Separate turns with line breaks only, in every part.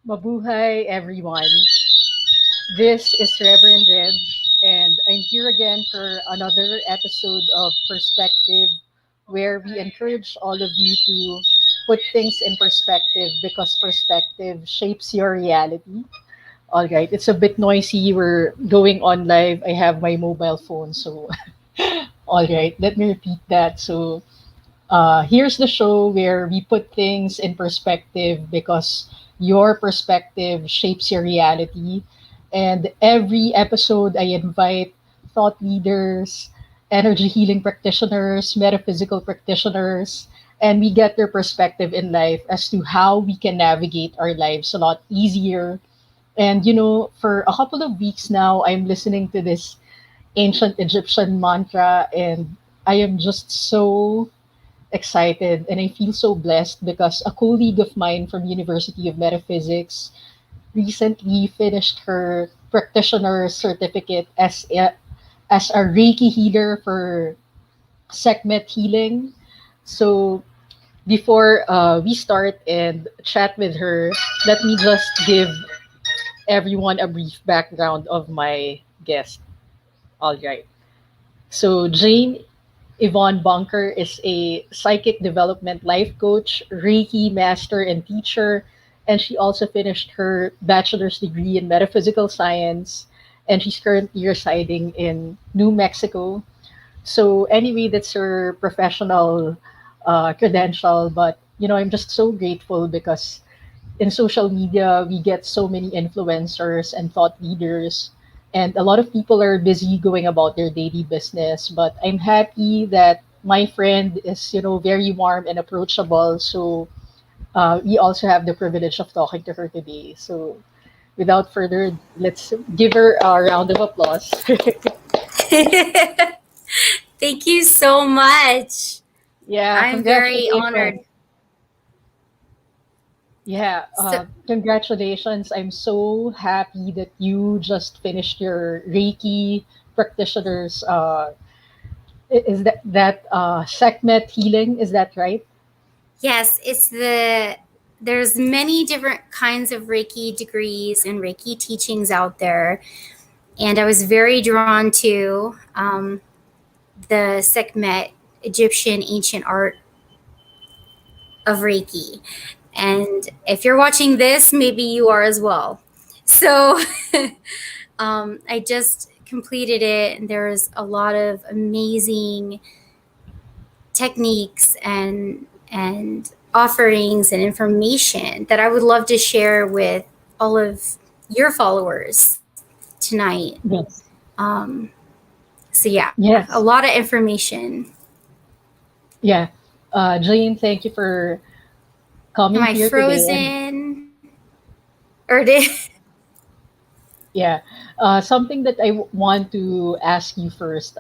Mabuhay, everyone. This is Reverend Reg, and I'm here again for another episode of Perspective, where we encourage all of you to put things in perspective because perspective shapes your reality. All right, it's a bit noisy. We're going on live. I have my mobile phone, so all right, let me repeat that. Here's the show where we put things in perspective because your perspective shapes your reality. And every episode, I invite thought leaders, energy healing practitioners, metaphysical practitioners, and we get their perspective in life as to how we can navigate our lives a lot easier. And, for a couple of weeks now, I'm listening to this ancient Egyptian mantra, and I am just so excited and I feel so blessed because a colleague of mine from University of Metaphysics recently finished her practitioner certificate as a Reiki healer for Sekhmet Healing. So before we start and chat with her, let me just give everyone a brief background of my guest. All right. So Jane Evon Bunker is a psychic development life coach, Reiki master, and teacher. And she also finished her bachelor's degree in metaphysical science. And she's currently residing in New Mexico. So, anyway, that's her professional credential. But, I'm just so grateful because in social media, we get so many influencers and thought leaders, and a lot of people are busy going about their daily business. But I'm happy that my friend is, very warm and approachable. So we also have the privilege of talking to her today. So without further ado, let's give her a round of applause.
Thank you so much.
Yeah,
I'm very
congratulations.
honored.
Yeah,
So,
congratulations. I'm so happy that you just finished your Reiki practitioners. Is that Sekhmet Healing? Is that right?
yes, there's many different kinds of Reiki degrees and Reiki teachings out there. And I was very drawn to the Sekhmet Egyptian ancient art of Reiki. And if you're watching this, maybe you are as well. So I just completed it, and there's a lot of amazing techniques and offerings and information that I would love to share with all of your followers tonight.
Yes.
Um, so yeah,
Yes.
a lot of information.
Yeah. Jane, thank you for
Am
coming
I
here today. And
frozen? Or did
yeah, something that want to ask you first,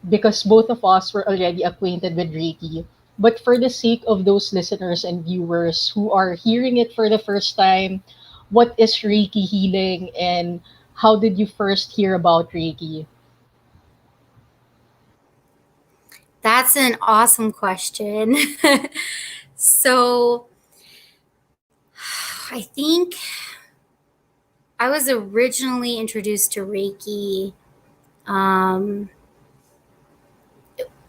because both of us were already acquainted with Reiki, but for the sake of those listeners and viewers who are hearing it for the first time, what is Reiki healing and how did you first hear about Reiki?
That's an awesome question. So, I think I was originally introduced to Reiki. Um,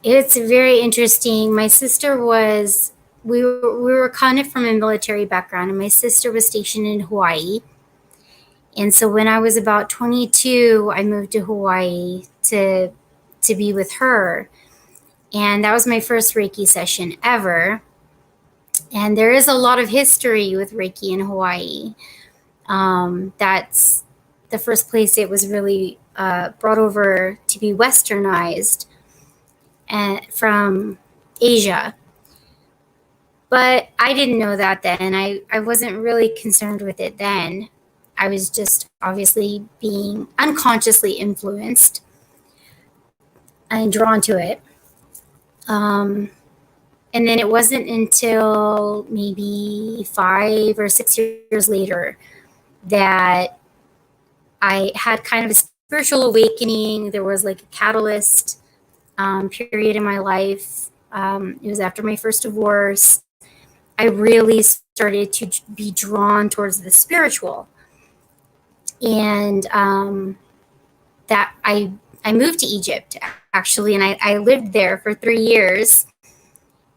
it's very interesting. My sister was, we were kind of from a military background, and my sister was stationed in Hawaii. And so when I was about 22, I moved to Hawaii to be with her. And that was my first Reiki session ever. And there is a lot of history with Reiki in Hawaii. That's the first place it was really brought over to be westernized and from Asia. But I didn't know that then. I wasn't really concerned with it then. I was just obviously being unconsciously influenced and drawn to it. Um, and then it wasn't until maybe 5 or 6 years later that I had kind of a spiritual awakening. There was like a catalyst period in my life. It was after my first divorce. I really started to be drawn towards the spiritual. And that I moved to Egypt actually, and I lived there for 3 years.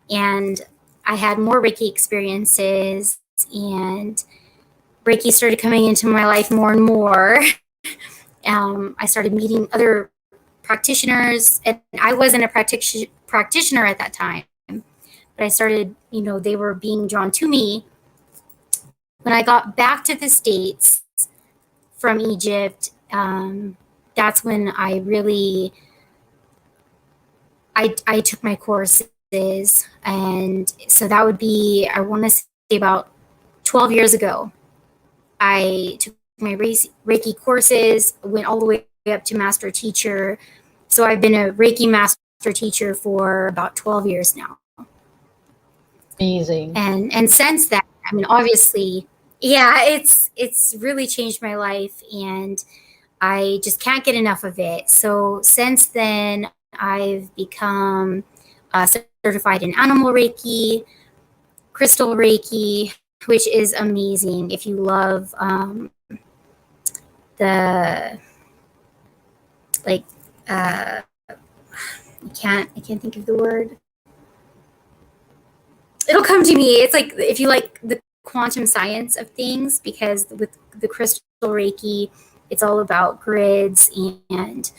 And I had more Reiki experiences, and Reiki started coming into my life more and more. I started meeting other practitioners, and I wasn't a practitioner at that time, but I started, they were being drawn to me. When I got back to the States from Egypt, that's when I really, I took my courses. And so that would be, I want to say about 12 years ago. I took my Reiki courses, went all the way up to master teacher. So I've been a Reiki master teacher for about 12 years now.
Amazing.
And since that, I mean, obviously, yeah, it's really changed my life, and I just can't get enough of it. So since then, I've become certified in animal Reiki, crystal Reiki, which is amazing if you love the like I can't think of the word. It'll come to me. It's like if you like the quantum science of things, because with the crystal Reiki, it's all about grids and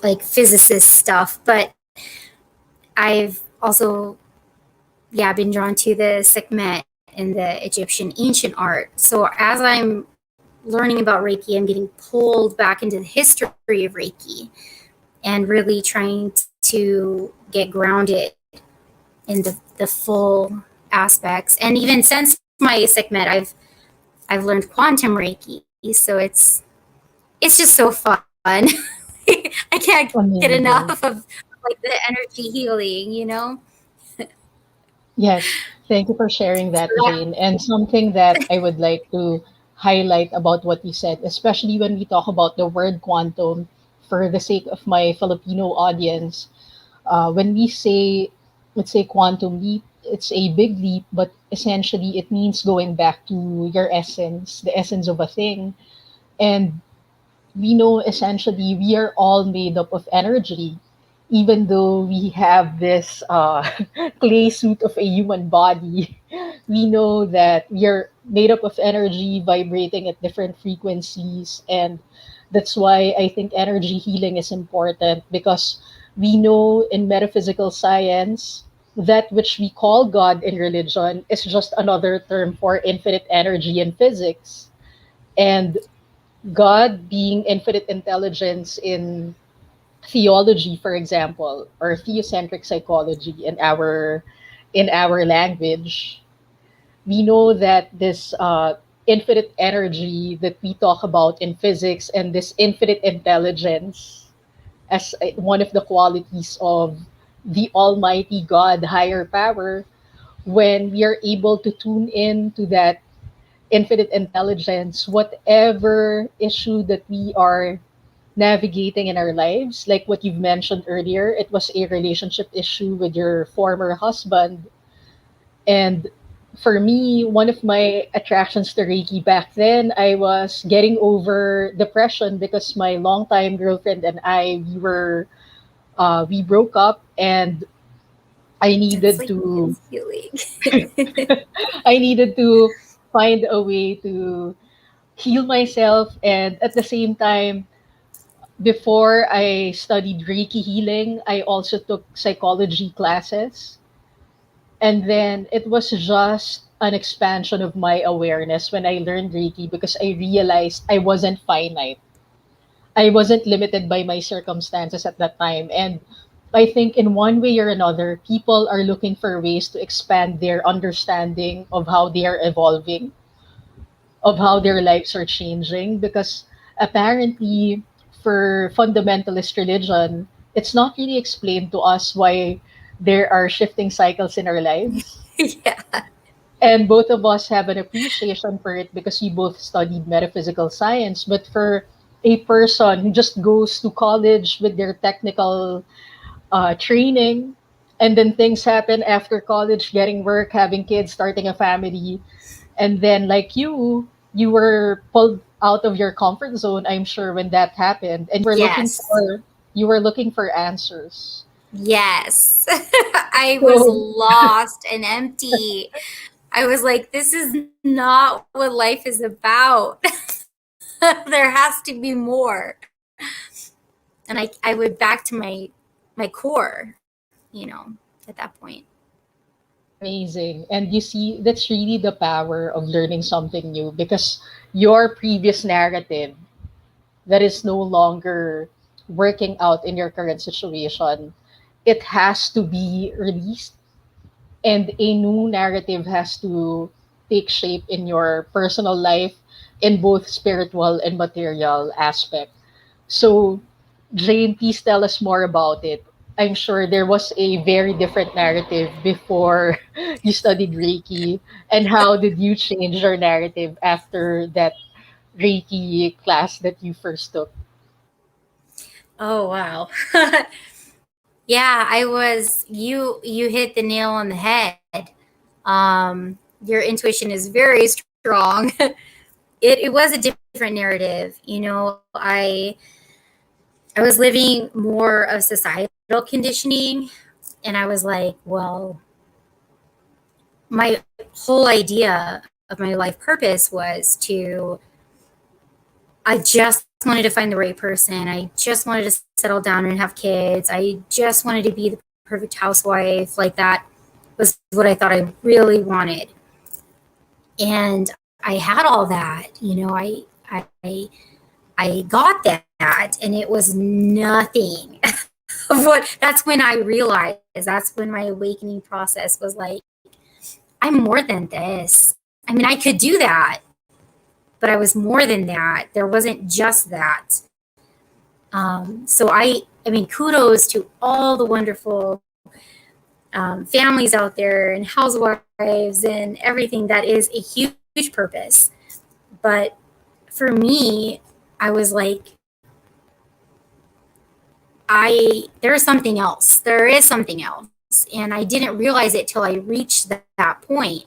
like physicist stuff. But I've also, yeah, been drawn to the Sekhmet and the Egyptian ancient art. So as I'm learning about Reiki, I'm getting pulled back into the history of Reiki and really trying to get grounded in the full aspects. And even since my Sekhmet, I've learned quantum Reiki. So it's just so fun. I can't get
Amazing.
enough of like the energy healing.
Yes, thank you for sharing
So
that,
that,
Jane. And something that I would like to highlight about what you said, especially when we talk about the word quantum, for the sake of my Filipino audience, when we say, let's say, quantum leap, it's a big leap, but essentially it means going back to your essence, the essence of a thing. And we know essentially we are all made up of energy, even though we have this clay suit of a human body. We know that we are made up of energy vibrating at different frequencies. And that's why I think energy healing is important, because we know in metaphysical science that which we call God in religion is just another term for infinite energy in physics. And God being infinite intelligence in theology, for example, or theocentric psychology in our language, we know that this infinite energy that we talk about in physics and this infinite intelligence as one of the qualities of the Almighty God, higher power, when we are able to tune in to that infinite intelligence, whatever issue that we are navigating in our lives, like what you've mentioned earlier, it was a relationship issue with your former husband. And for me, one of my attractions to Reiki back then, I was getting over depression because my longtime girlfriend and I, we broke up, and I
It's
needed
like
to
healing.
I needed to find a way to heal myself. And at the same time, before I studied Reiki healing, I also took psychology classes. And then it was just an expansion of my awareness when I learned Reiki, because I realized I wasn't finite. I wasn't limited by my circumstances at that time. And I think in one way or another, people are looking for ways to expand their understanding of how they are evolving, of how their lives are changing. Because apparently, for fundamentalist religion, it's not really explained to us why there are shifting cycles in our lives.
Yeah.
And both of us have an appreciation for it because we both studied metaphysical science. But for a person who just goes to college with their technical training, and then things happen after college, getting work, having kids, starting a family, and then like you were pulled out of your comfort zone, I'm sure, when that happened, and
Yes.
you were looking for answers.
Yes. I was
So
lost and empty. I was like, this is not what life is about. There has to be more. And I went back to my core, at that point.
amazing. And you see, that's really the power of learning something new, because your previous narrative that is no longer working out in your current situation, it has to be released, and a new narrative has to take shape in your personal life, in both spiritual and material aspect. So, Jane, please tell us more about it. I'm sure there was a very different narrative before you studied Reiki. And how did you change your narrative after that Reiki class that you first took?
Oh wow. Yeah, I was you hit the nail on the head. Your intuition is very strong. It was a different narrative. I was living more of societal conditioning, and I was like, well, my whole idea of my life purpose was to I just wanted to find the right person. I just wanted to settle down and have kids. I just wanted to be the perfect housewife. Like that was what I thought I really wanted. And I had all that, I got that, and it was nothing of what. That's when I realized. That's when my awakening process was like, I'm more than this. I mean, I could do that, but I was more than that. There wasn't just that. So I mean, kudos to all the wonderful families out there and housewives and everything. That is a huge purpose. But for me, I was like, there is something else. There is something else. And I didn't realize it till I reached that point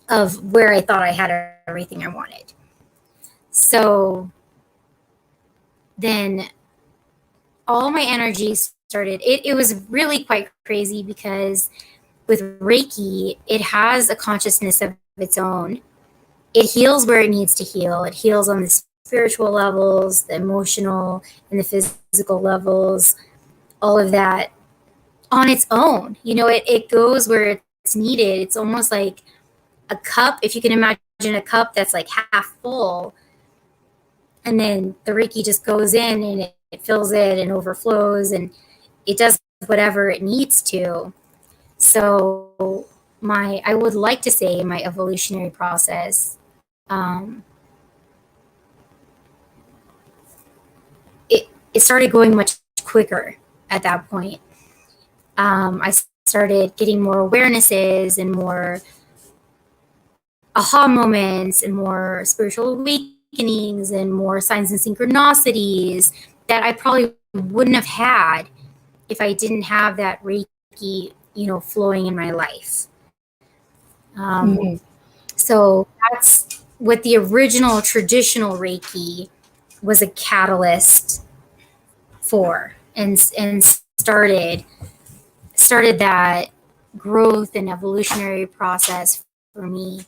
of where I thought I had everything I wanted. So then all my energy started, it was really quite crazy because with Reiki, it has a consciousness of its own. It heals where it needs to heal. It heals on the spiritual levels, the emotional and the physical levels, all of that on its own. It goes where it's needed. It's almost like a cup, if you can imagine a cup that's like half full, and then the Reiki just goes in and it fills it and overflows, and it does whatever it needs to. So I would like to say my evolutionary process, it started going much quicker at that point. I started getting more awarenesses and more aha moments and more spiritual awakenings and more signs and synchronicities that I probably wouldn't have had if I didn't have that Reiki, flowing in my life.
Mhm.
So that's what the original traditional Reiki was a catalyst for, and started that growth and evolutionary process for me.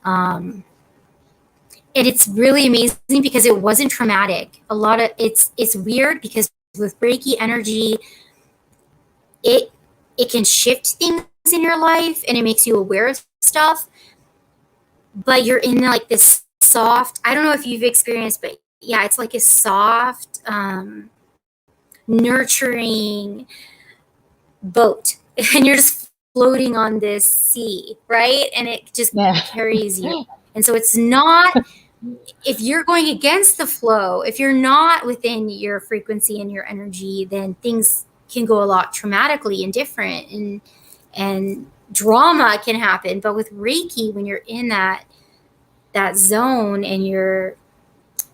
Um, and it's really amazing because it wasn't traumatic. A lot of it's weird because with Reiki energy, it it can shift things in your life and it makes you aware of stuff, but you're in like this soft, I don't know if you've experienced, but yeah, it's like a soft, nurturing boat and you're just floating on this sea, right? And it just
Yeah.
carries you. And so it's not, if you're going against the flow, if you're not within your frequency and your energy, then things can go a lot traumatically and different, and drama can happen. But with Reiki, when you're in that zone and you're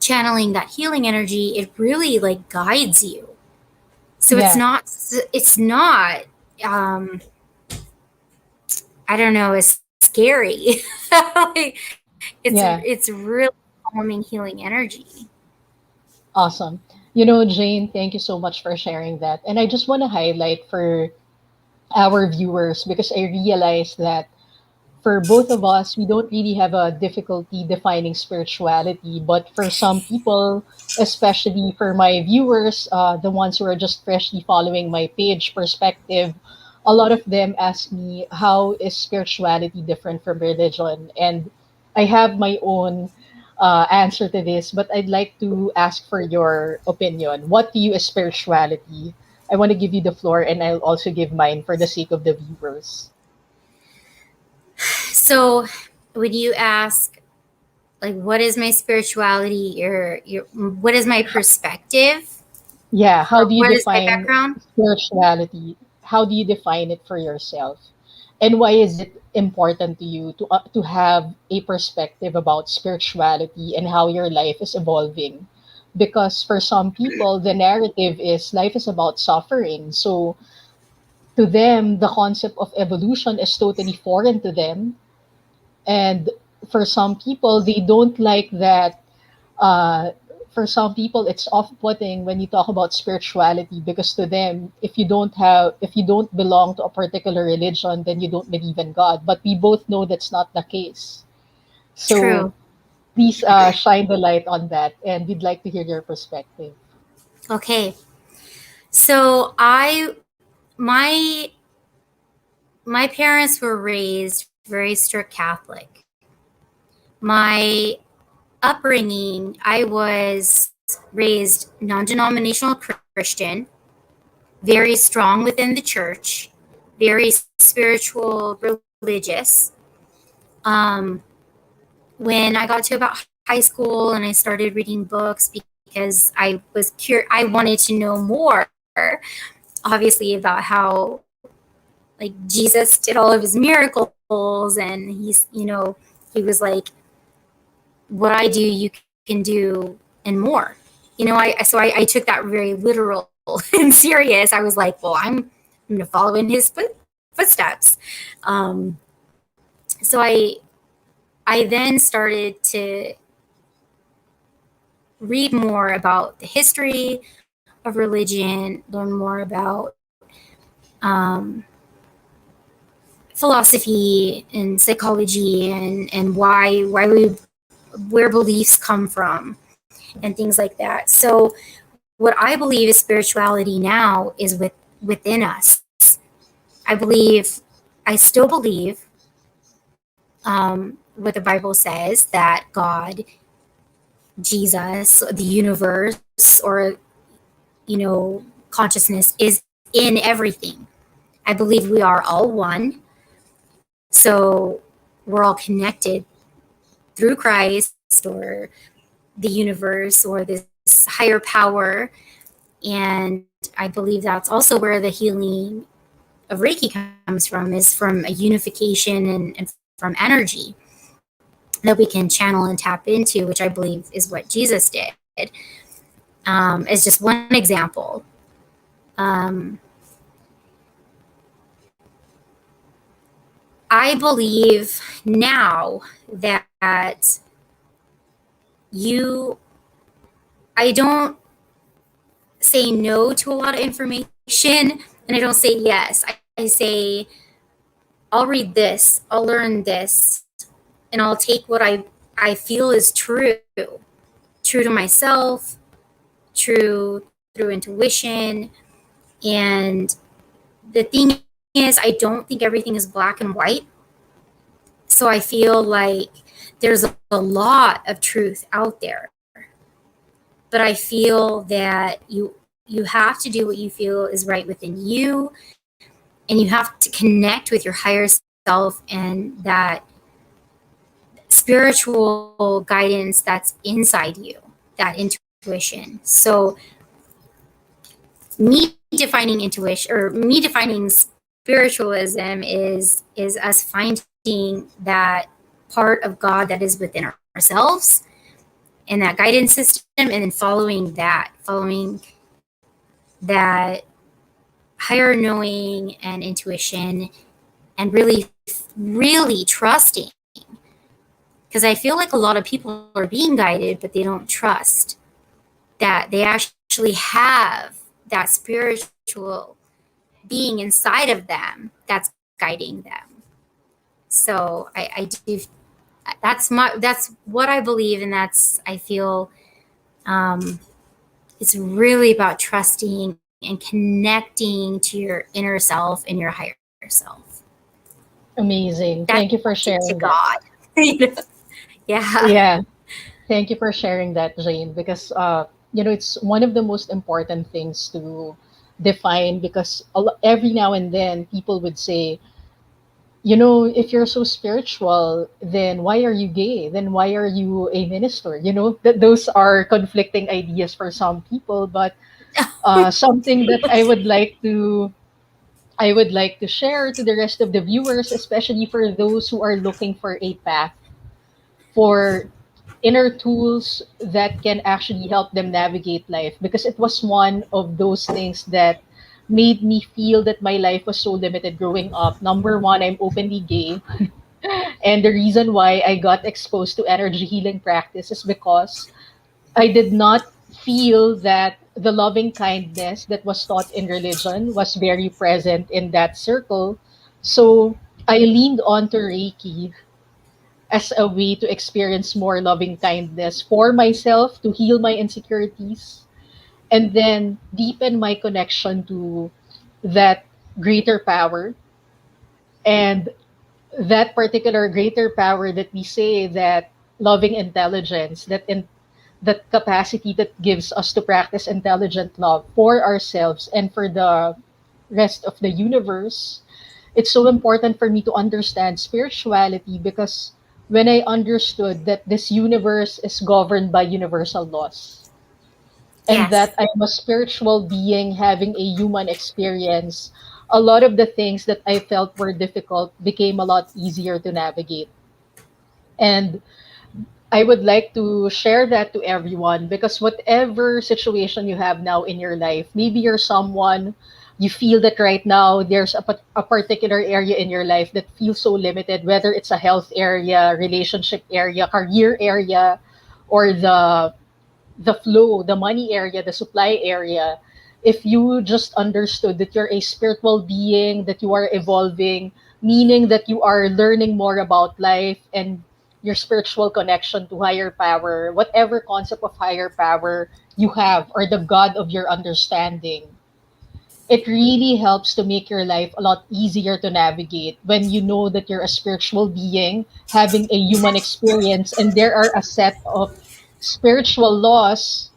channeling that healing energy, it really like guides you. So
Yeah.
it's not um I don't know, it's scary. Like, it's
Yeah.
really calming, healing energy.
Awesome. Jane, thank you so much for sharing that. And I just want to highlight for our viewers, because I realize that for both of us, we don't really have a difficulty defining spirituality. But for some people, especially for my viewers, the ones who are just freshly following my page perspective, a lot of them ask me, how is spirituality different from religion? And I have my own answer to this, but I'd like to ask for your opinion. What to you is spirituality? I want to give you the floor, and I'll also give mine for the sake of the viewers.
So when you ask, like, what is my spirituality, your what is my perspective,
Yeah, how
or
do you
what is my
define
background?
spirituality? How do you define it for yourself? And why is it important to you to have a perspective about spirituality and how your life is evolving? Because for some people, the narrative is life is about suffering. So to them, the concept of evolution is totally foreign to them. And for some people, they don't like that. uh, for some people, it's off-putting when you talk about spirituality, because to them, if you don't belong to a particular religion, then you don't believe in God. But we both know that's not the case. So
True.
please shine the light on that, and we'd like to hear your perspective.
Okay. So my my parents were raised very strict Catholic. My upbringing, I was raised non-denominational Christian, very strong within the church, very spiritual, religious. Um, when I got to about high school and I started reading books because I wanted to know more, obviously, about how like Jesus did all of his miracles, and he was like, what I do you can do and more. I took that very literal and serious. I was like, well, I'm gonna follow in his footsteps. Um, so I then started to read more about the history of religion, learn more about um, philosophy and psychology, and why we where beliefs come from and things like that. So what I believe is spirituality now is within us. I believe, I still believe, what the Bible says, that God, Jesus, the universe, or consciousness is in everything. I believe we are all one. So we're all connected through Christ, or the universe, or this higher power. And I believe that's also where the healing of Reiki comes from, is from a unification and from energy. that we can channel and tap into, which I believe is what Jesus did. Is just one example. Um, I believe now that you, I don't say no to a lot of information and I don't say yes. I say, I'll read this, I'll learn this, and I'll take what I feel is true, true to myself, true through intuition. And the thing is, I don't think everything is black and white. So I feel like there's a lot of truth out there. But I feel that you have to do what you feel is right within you, and you have to connect with your higher self and that spiritual guidance that's inside you, that intuition. So me defining intuition, or me defining spiritualism, is us finding that part of God that is within ourselves and that guidance system, and then following that higher knowing and intuition, and really trusting. Because I feel like a lot of people are being guided, but they don't trust that they actually have that spiritual being inside of them that's guiding them. So I do, that's what I believe, and that's, I feel, um, it's really about trusting and connecting to your inner self and your higher self.
Amazing.
That's
Thank you for
connected to
sharing that.
God. Yeah.
Yeah. Thank you for sharing that, Jane, because it's one of the most important things to define, because every now and then people would say, if you're so spiritual, then why are you gay? Then why are you a minister? That those are conflicting ideas for some people, but something that I would like to share to the rest of the viewers, especially for those who are looking for a path, for inner tools that can actually help them navigate life, because it was one of those things that made me feel that my life was so limited growing up. Number one, I'm openly gay. And the reason why I got exposed to energy healing practice is because I did not feel that the loving kindness that was taught in religion was very present in that circle. So I leaned onto Reiki as a way to experience more loving kindness for myself, to heal my insecurities, and then deepen my connection to that greater power. And that particular greater power that we say, that loving intelligence, that capacity that gives us to practice intelligent love for ourselves and for the rest of the universe. It's so important for me to understand spirituality, because when I understood that this universe is governed by universal laws, and
Yes.
that I'm a spiritual being having a human experience, a lot of the things that I felt were difficult became a lot easier to navigate. And I would like to share that to everyone, because whatever situation you have now in your life, maybe you're someone, you feel that right now there's a particular area in your life that feels so limited, whether it's a health area, relationship area, career area, or the flow, the money area, the supply area. If you just understood that you're a spiritual being, that you are evolving, meaning that you are learning more about life and your spiritual connection to higher power, whatever concept of higher power you have, or the God of your understanding, it really helps to make your life a lot easier to navigate when you know that you're a spiritual being having a human experience, and there are a set of spiritual laws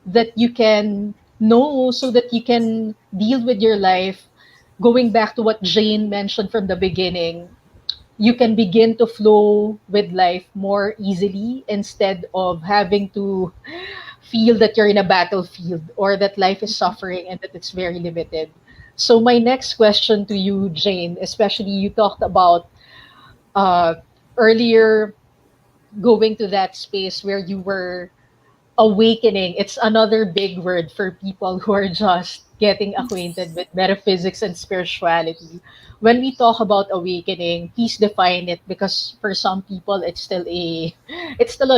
that you can know so that you can deal with your life. Going back to what Jane mentioned from the beginning, you can begin to flow with life more easily instead of having to feel that you're in a battlefield, or that life is suffering and that it's very limited. So, my next question to you, Jane, especially you talked about uh, earlier going to that space where you were awakening. It's another big word for people who are just getting acquainted with metaphysics and spirituality. When we talk about awakening, please define it, because for some people it's still a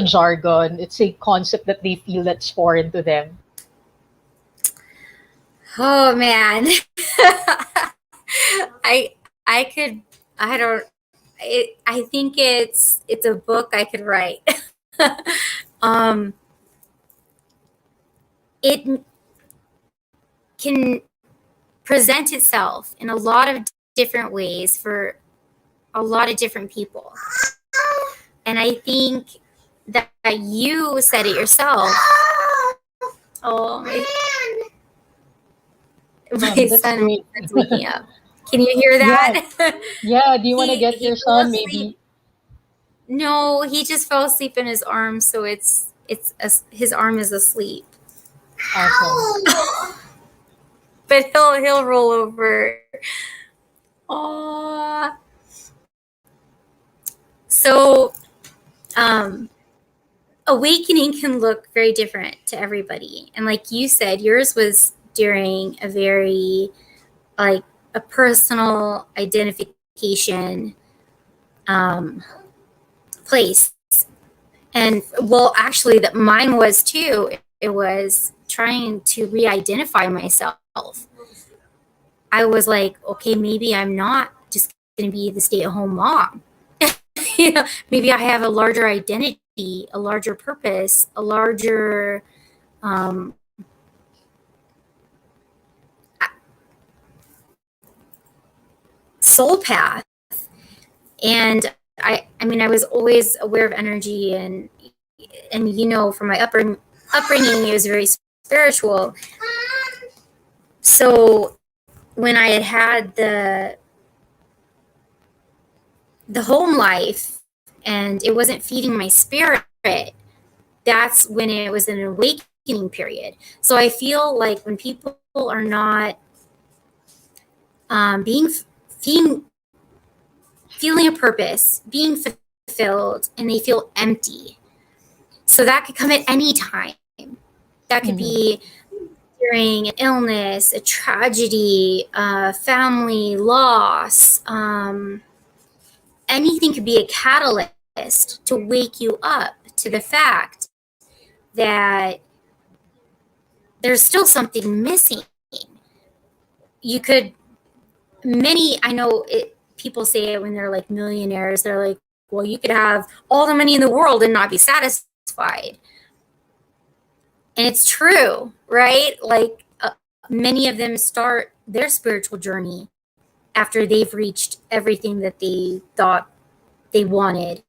jargon. It's a concept that they feel that's foreign to them.
Oh man. I could I don't I think it's a book I could write. um it can present itself in a lot of different ways for a lot of different people. And I think that you said it yourself. Oh, my
That's
son
great.
is waking up. Can you hear
Yeah,
that?
yeah. Do you want to
he
get
he
your
fell
son
asleep.
maybe?
No, he just fell asleep in his arm, so his arm is asleep.
Awesome.
But he'll roll over. Aww. So, um, awakening can look very different to everybody, and like you said, yours was during a very like a personal identification place. And well, actually, that mine was too. It was trying to re-identify myself. I was like, okay, maybe I'm not just going to be the stay-at-home mom. Maybe I have a larger identity, a larger purpose, a larger um, soul path. And I mean, I was always aware of energy, and from my upbringing, it was very spiritual. So when I had the home life and it wasn't feeding my spirit, that's when it was an awakening period. So I feel like when people are not being feeling a purpose, being fulfilled, and they feel empty. So that could come at any time. That could
Hmm.
be during an illness, a tragedy, family loss. Anything could be a catalyst to wake you up to the fact that there's still something missing. You could, I know people say it when they're like millionaires, they're like, well, you could have all the money in the world and not be satisfied. And it's true, right? Like many of them start their spiritual journey after they've reached everything that they thought they wanted.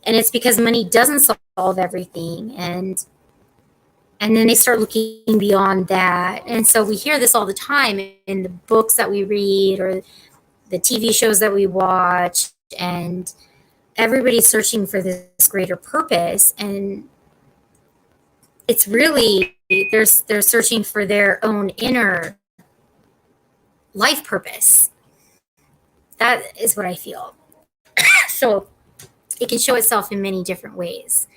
And it's because money doesn't solve everything. And then they start looking beyond that. And so we hear this all the time in the books that we read or the TV shows that we watch. And everybody's searching for this greater purpose. And it's really, they're searching for their own inner life purpose. That is what I feel. So it can show itself in many different ways.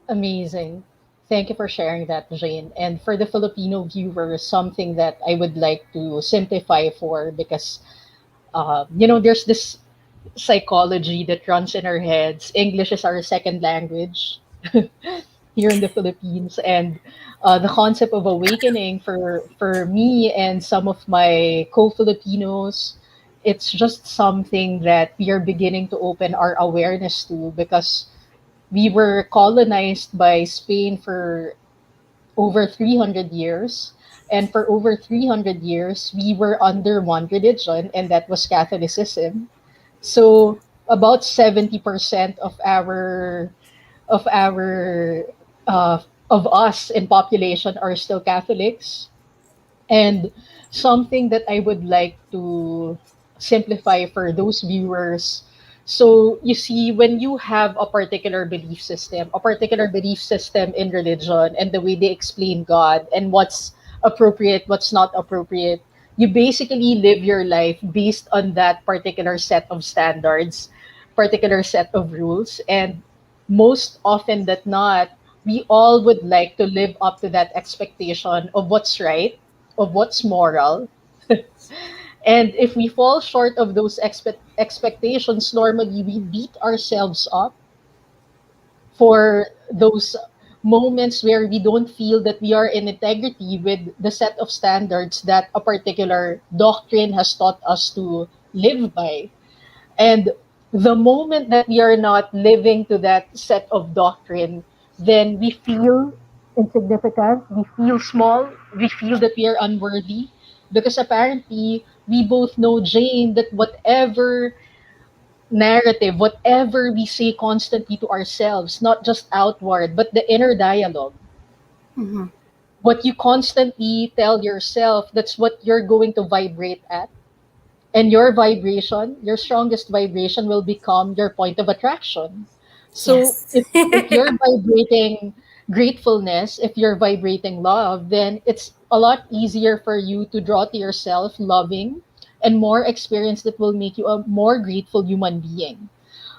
Amazing. Thank you for sharing that, Jane. And for the Filipino viewers, something that I would like to simplify for, because there's this psychology that runs in our heads. English is our second language here in the Philippines, and the concept of awakening for me and some of my co-Filipinos, it's just something that we are beginning to open our awareness to, because we were colonized by Spain for over 300 years. And for over 300 years, we were under one religion, and that was Catholicism. So about 70% of our of us in population are still Catholics. And something that I would like to simplify for those viewers. So you see, when you have a particular belief system in religion, and the way they explain God and what's appropriate, what's not appropriate, you basically live your life based on that particular set of standards, particular set of rules. And most often than not, we all would like to live up to that expectation of what's right, of what's moral. And if we fall short of those expectations, normally we beat ourselves up for those moments where we don't feel that we are in integrity with the set of standards that a particular doctrine has taught us to live by. And the moment that we are not living to that set of doctrine, then we feel insignificant, we feel small, we feel that we are unworthy. Because apparently, we both know, Jane, that whatever narrative, whatever we say constantly to ourselves, not just outward, but the inner dialogue,
Mm-hmm.
what you constantly tell yourself, that's what you're going to vibrate at. And your vibration, your strongest vibration will become your point of attraction. So
Yes.
if you're vibrating gratefulness, if you're vibrating love, then it's a lot easier for you to draw to yourself loving and more experience that will make you a more grateful human being.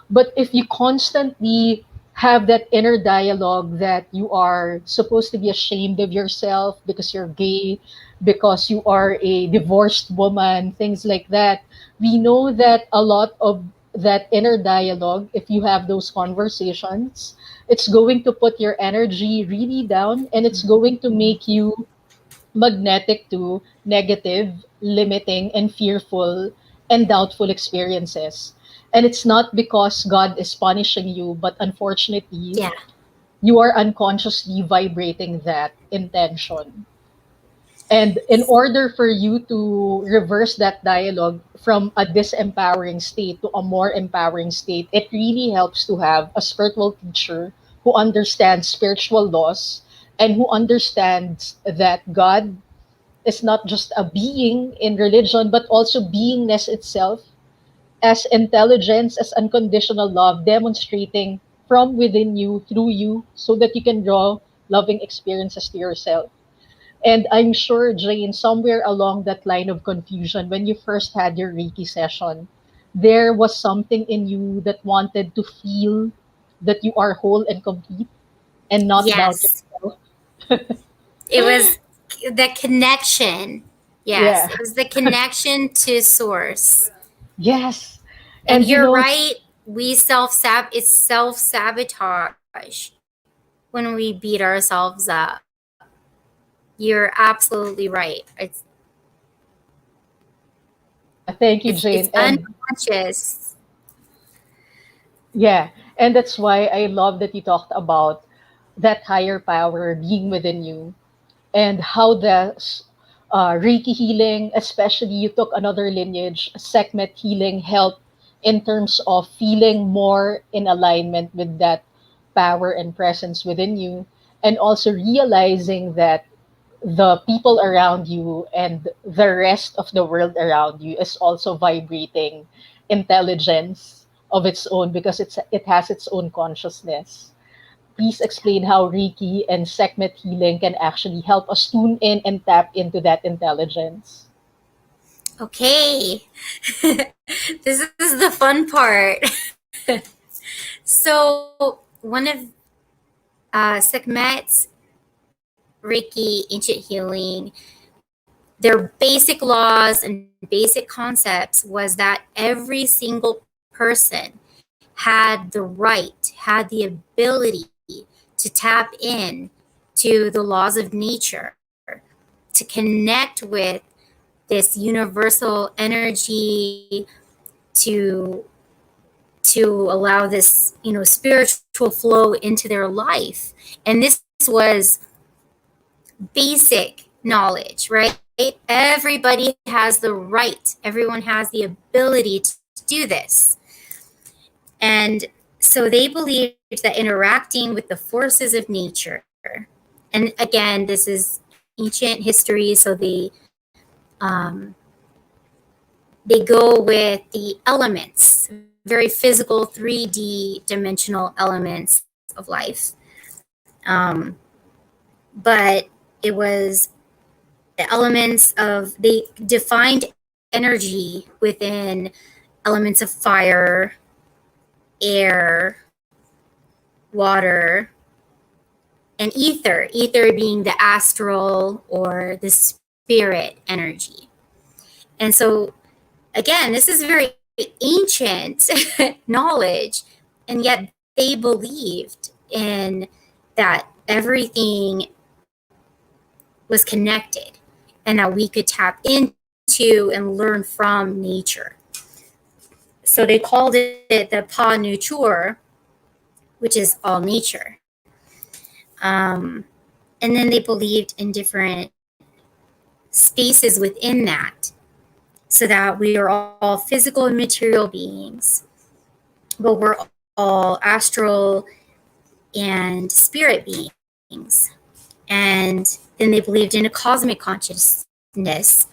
But if you constantly have that inner dialogue that you are supposed to be ashamed of yourself because you're gay, because you are a divorced woman, things like that, we know that a lot of that inner dialogue, if you have those conversations, it's going to put your energy really down and it's going to make you magnetic to negative, limiting, and fearful and doubtful experiences. And it's not because God is punishing you, but unfortunately,
Yeah.
you are unconsciously vibrating that intention. And in order for you to reverse that dialogue from a disempowering state to a more empowering state, it really helps to have a spiritual teacher who understands spiritual laws and who understands that God is not just a being in religion, but also beingness itself, as intelligence, as unconditional love, demonstrating from within you, through you, so that you can draw loving experiences to yourself. And I'm sure, Jane, somewhere along that line of confusion, when you first had your Reiki session, there was something in you that wanted to feel that you are whole and complete and not doubt
Yes.
yourself.
It was the connection. Yes.
Yeah.
It was the connection to source.
Yes.
And
And you
you're
know,
right. It's self sabotage when we beat ourselves up. You're absolutely right.
yeah, thank you,
It's
Jane. And
unconscious.
yeah, and that's why I love that you talked about that higher power being within you and how the Reiki healing, especially you took another lineage, Sekhmet healing, helped in terms of feeling more in alignment with that power and presence within you, and also realizing that the people around you and the rest of the world around you is also vibrating intelligence of its own because it has its own consciousness. Please explain how Reiki and Sekhmet healing can actually help us tune in and tap into that intelligence.
Okay. This is the fun part. So, one of Sekhmet's Reiki ancient healing, their basic laws and basic concepts was that every single person had the right, had the ability to tap in to the laws of nature, to connect with this universal energy, to to allow this, spiritual flow into their life. And this was basic knowledge, right? Everybody has the right, everyone has the ability to do this. And so they believed that interacting with the forces of nature, and again, this is ancient history, so um, they go with the elements, very physical 3D dimensional elements of life. Um, but it was the elements of, they defined energy within elements of fire, air, water, and ether being the astral or the spirit energy. And so, again, this is very ancient knowledge, and yet they believed in that everything was connected and that we could tap into and learn from nature. So they called it the Pa Nature, which is all nature. Um, and then they believed in different spaces within that, so that we are all physical and material beings, but we're all astral and spirit beings. And then they believed in a cosmic consciousness,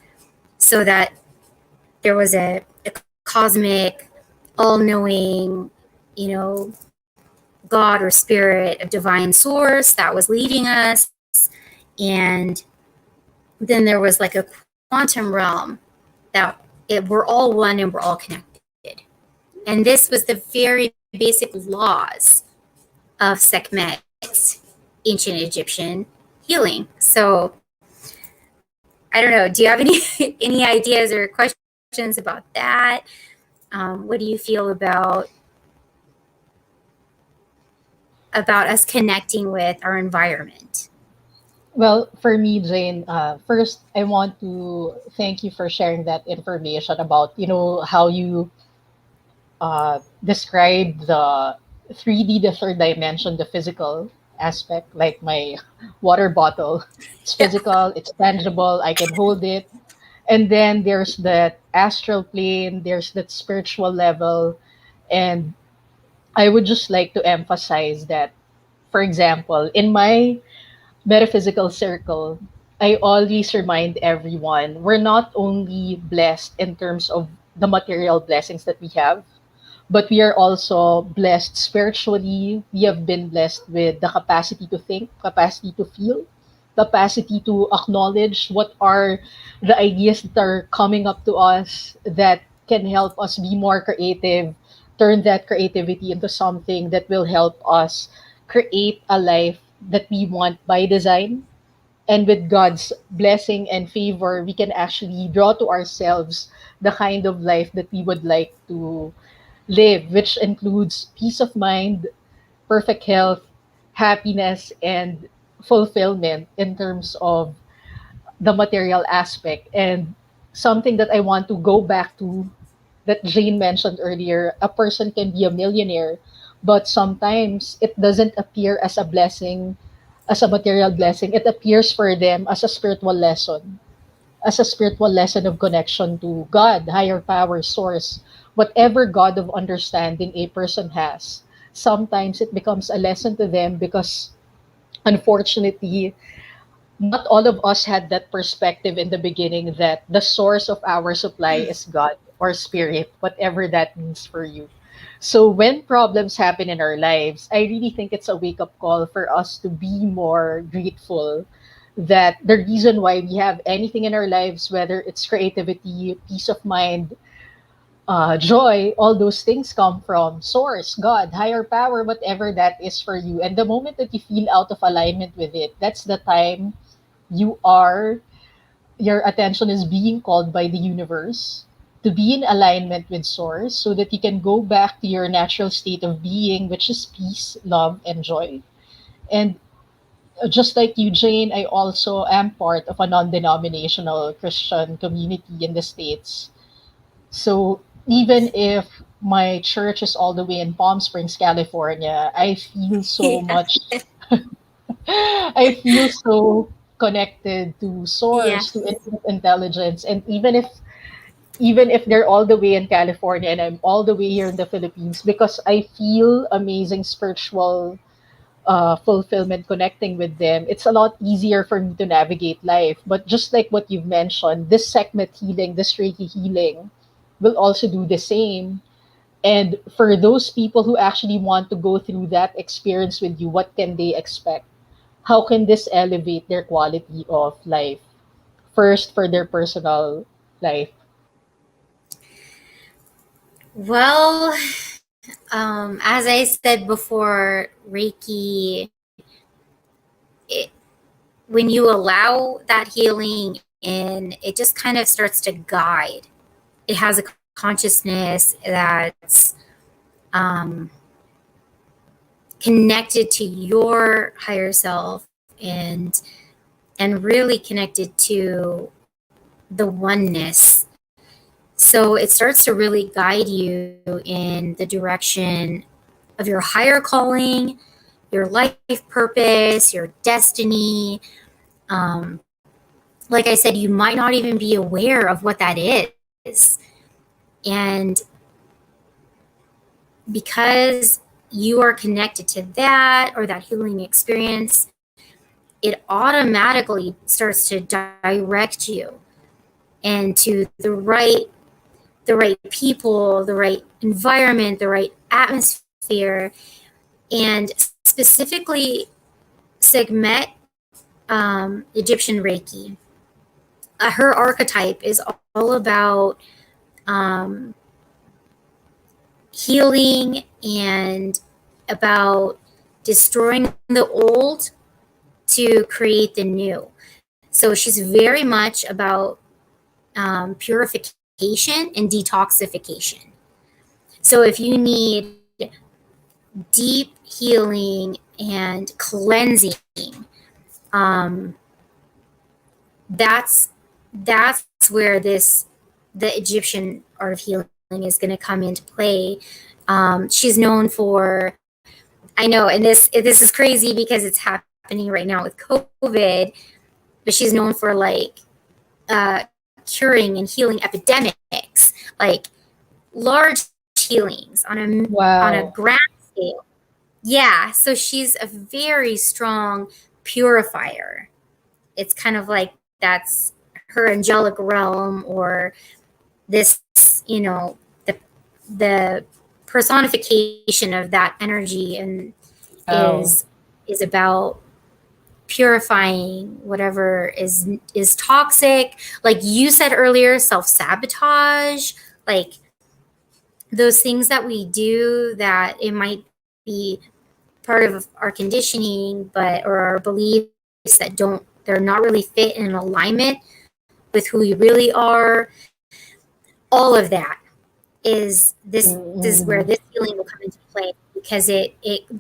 so that there was a cosmic, all knowing, you know, God or spirit, a divine source that was leading us. And then there was like a quantum realm that we're all one and we're all connected. And this was the very basic laws of Sekhmet's ancient Egyptian healing. So I don't know. Do you have any any ideas or questions about that? What do you feel about us connecting with our environment?
Well, for me, Jane, first I want to thank you for sharing that information about how you describe the 3D, the third dimension, the physical aspect, like my water bottle. It's physical, it's tangible, I can hold it. And then there's that astral plane, there's that spiritual level. And I would just like to emphasize that, for example, in my metaphysical circle, I always remind everyone we're not only blessed in terms of the material blessings that we have, but we are also blessed spiritually. We have been blessed with the capacity to think, capacity to feel, capacity to acknowledge what are the ideas that are coming up to us that can help us be more creative, turn that creativity into something that will help us create a life that we want by design. And with God's blessing and favor, we can actually draw to ourselves the kind of life that we would like to live, which includes peace of mind, perfect health, happiness, and fulfillment in terms of the material aspect. And something that I want to go back to that Jane mentioned earlier, a person can be a millionaire, but sometimes it doesn't appear as a blessing, as a material blessing. It appears for them as a spiritual lesson of connection to God, higher power, source, whatever God of understanding a person has. Sometimes it becomes a lesson to them because, unfortunately, not all of us had that perspective in the beginning that the source of our supply is God or spirit, whatever that means for you. So when problems happen in our lives, I really think it's a wake up call for us to be more grateful that the reason why we have anything in our lives, whether it's creativity, peace of mind, joy, all those things come from source, God, higher power, whatever that is for you. And the moment that you feel out of alignment with it, that's the time you are your attention is being called by the universe to be in alignment with source so that you can go back to your natural state of being, which is peace, love, and joy. And just like you, Jane, I also am part of a non-denominational Christian community in the States. So even if my church is all the way in Palm Springs, California, I feel so
Yeah.
much I feel so connected to
Yeah.
source, to infinite intelligence. And even if they're all the way in California and I'm all the way here in the Philippines, because I feel amazing spiritual fulfillment connecting with them, it's a lot easier for me to navigate life. But just like what you've mentioned, this Sekhmet healing, this Reiki healing will also do the same. And for those people who actually want to go through that experience with you, what can they expect? How can this elevate their quality of life? First, for their personal life.
Well, As I said before, Reiki, it, when you allow that healing in, it just kind of starts to guide. It has a consciousness that's um, connected to your higher self, and really connected to the oneness. So it starts to really guide you in the direction of your higher calling, your life purpose, your destiny. Um, like I said, you might not even be aware of what that is. And because you are connected to that or that healing experience, it automatically starts to direct you into the right people, the right environment, the right atmosphere. And specifically, Sekhmet, Egyptian Reiki, her archetype is all about um, healing and about destroying the old to create the new. So she's very much about purification and detoxification. So if you need deep healing and cleansing, um, that's where the Egyptian art of healing is going to come into play. She's known for, I know, and this is crazy because it's happening right now with COVID, but she's known for like curing and healing epidemics, like large healings on a
Wow.
grand scale. Yeah, so she's a very strong purifier. It's kind of like that's her angelic realm, or this, the personification of that energy, and is
Wow.
about purifying whatever is toxic. Like you said earlier, self-sabotage, like those things that we do that it might be part of our conditioning, but or our beliefs that they're not really fit in alignment with who we really are. All of that this is where this
Mm-mm.
healing will come into play, because it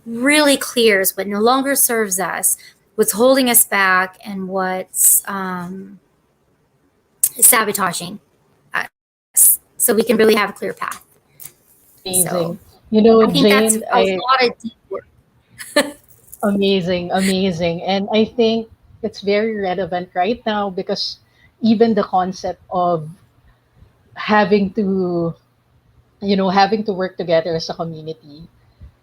really clears what no longer serves us, what's holding us back, and what's sabotaging us, so we can really have a clear path. So
Amazing.
I think that's
Jane,
a lot of deep work.
amazing, amazing. And I think it's very relevant right now because even the concept of having to, having to work together as a community,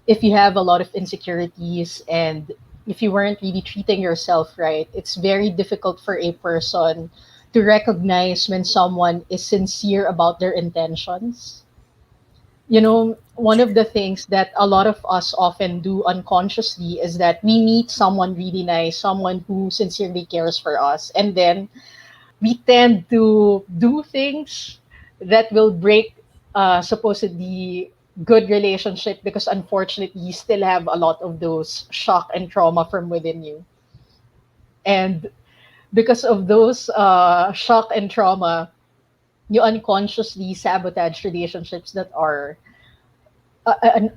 if you have a lot of insecurities and if you weren't really treating yourself right, it's very difficult for a person to recognize when someone is sincere about their intentions. One of the things that a lot of us often do unconsciously is that we meet someone really nice, someone who sincerely cares for us, and then we tend to do things that will break supposedly good relationship because unfortunately you still have a lot of those shock and trauma from within you. And because of those shock and trauma, you unconsciously sabotage relationships that are and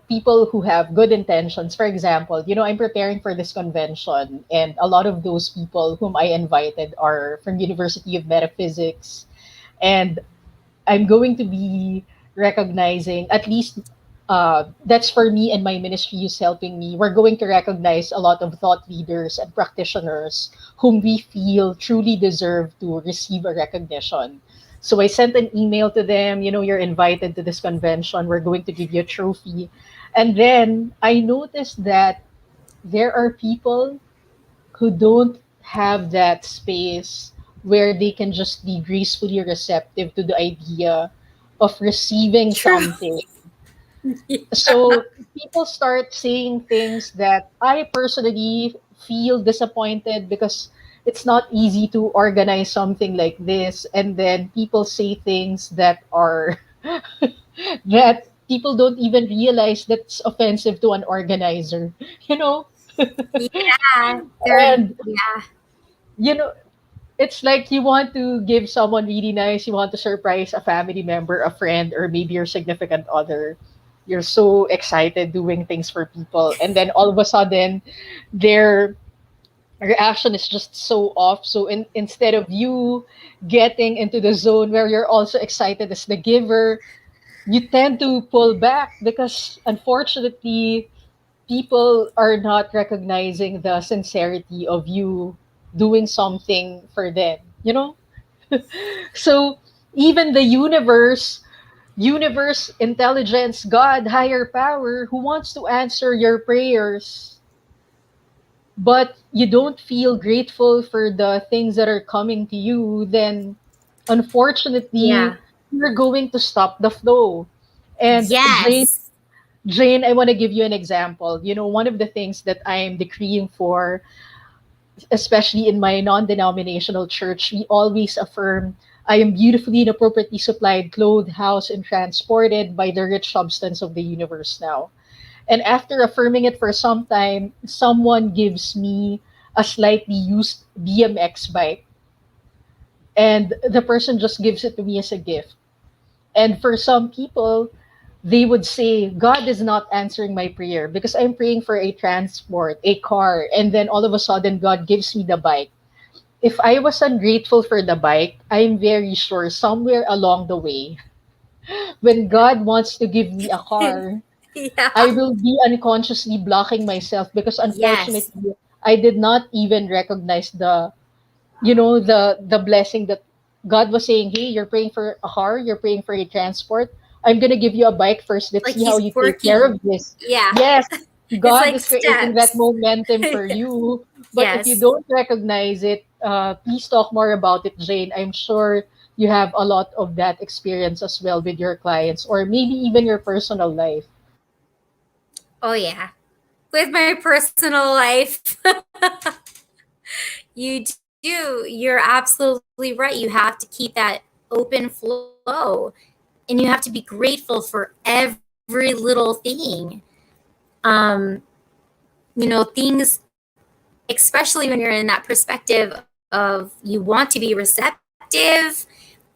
people who have good intentions. For example, I'm preparing for this convention and a lot of those people whom I invited are from University of Metaphysics, and I'm going to be recognizing at least that's for me and my ministry is helping me. We're going to recognize a lot of thought leaders and practitioners whom we feel truly deserve to receive a recognition. So I sent an email to them, you're invited to this convention. We're going to give you a trophy. And then I noticed that there are people who don't have that space where they can just be gracefully receptive to the idea of receiving
True.
something. So people start saying things that I personally feel disappointed because it's not easy to organize something like this. And then people say things that are that people don't even realize that's offensive to an organizer, you know?
Yeah, they're
And,
yeah,
you know, it's like you want to give someone really nice, you want to surprise a family member, a friend, or maybe your significant other. You're so excited doing things for people. And then all of a sudden, their reaction is just so off. So instead of you getting into the zone where you're also excited as the giver, you tend to pull back because unfortunately, people are not recognizing the sincerity of you doing something for them, you know? So even the universe, intelligence, God, higher power, who wants to answer your prayers, but you don't feel grateful for the things that are coming to you, then
yeah.
unfortunately, you're going to stop the flow. And
Yes.
Jane, I want to give you an example. You know, one of the things that I am decreeing for, especially in my non-denominational church, we always affirm, I am beautifully and appropriately supplied, clothed, housed, and transported by the rich substance of the universe now. And after affirming it for some time, someone gives me a slightly used BMX bike, and the person just gives it to me as a gift. And for some people, they would say, God is not answering my prayer because I'm praying for a transport, a car, and then all of a sudden, God gives me the bike. If I was ungrateful for the bike, I'm very sure somewhere along the way, when God wants to give me a car, I
Yeah.
will be unconsciously blocking myself because
Yes.
unfortunately, I did not even recognize the blessing that God was saying, hey, you're praying for a car, you're praying for a transport. I'm gonna give you a bike first. Let's
Like
see how
he's
you take care
working.
of this.
Yeah.
Yes,
It's
God
like
is creating that
steps.
momentum for you. But if you
Yes.
don't recognize it, please talk more about it, Jane. I'm sure you have a lot of that experience as well with your clients or maybe even your personal life.
Oh yeah. With my personal life, you do. You're absolutely right. You have to keep that open flow, and you have to be grateful for every little thing. Um, Things, especially when you're in that perspective of you want to be receptive,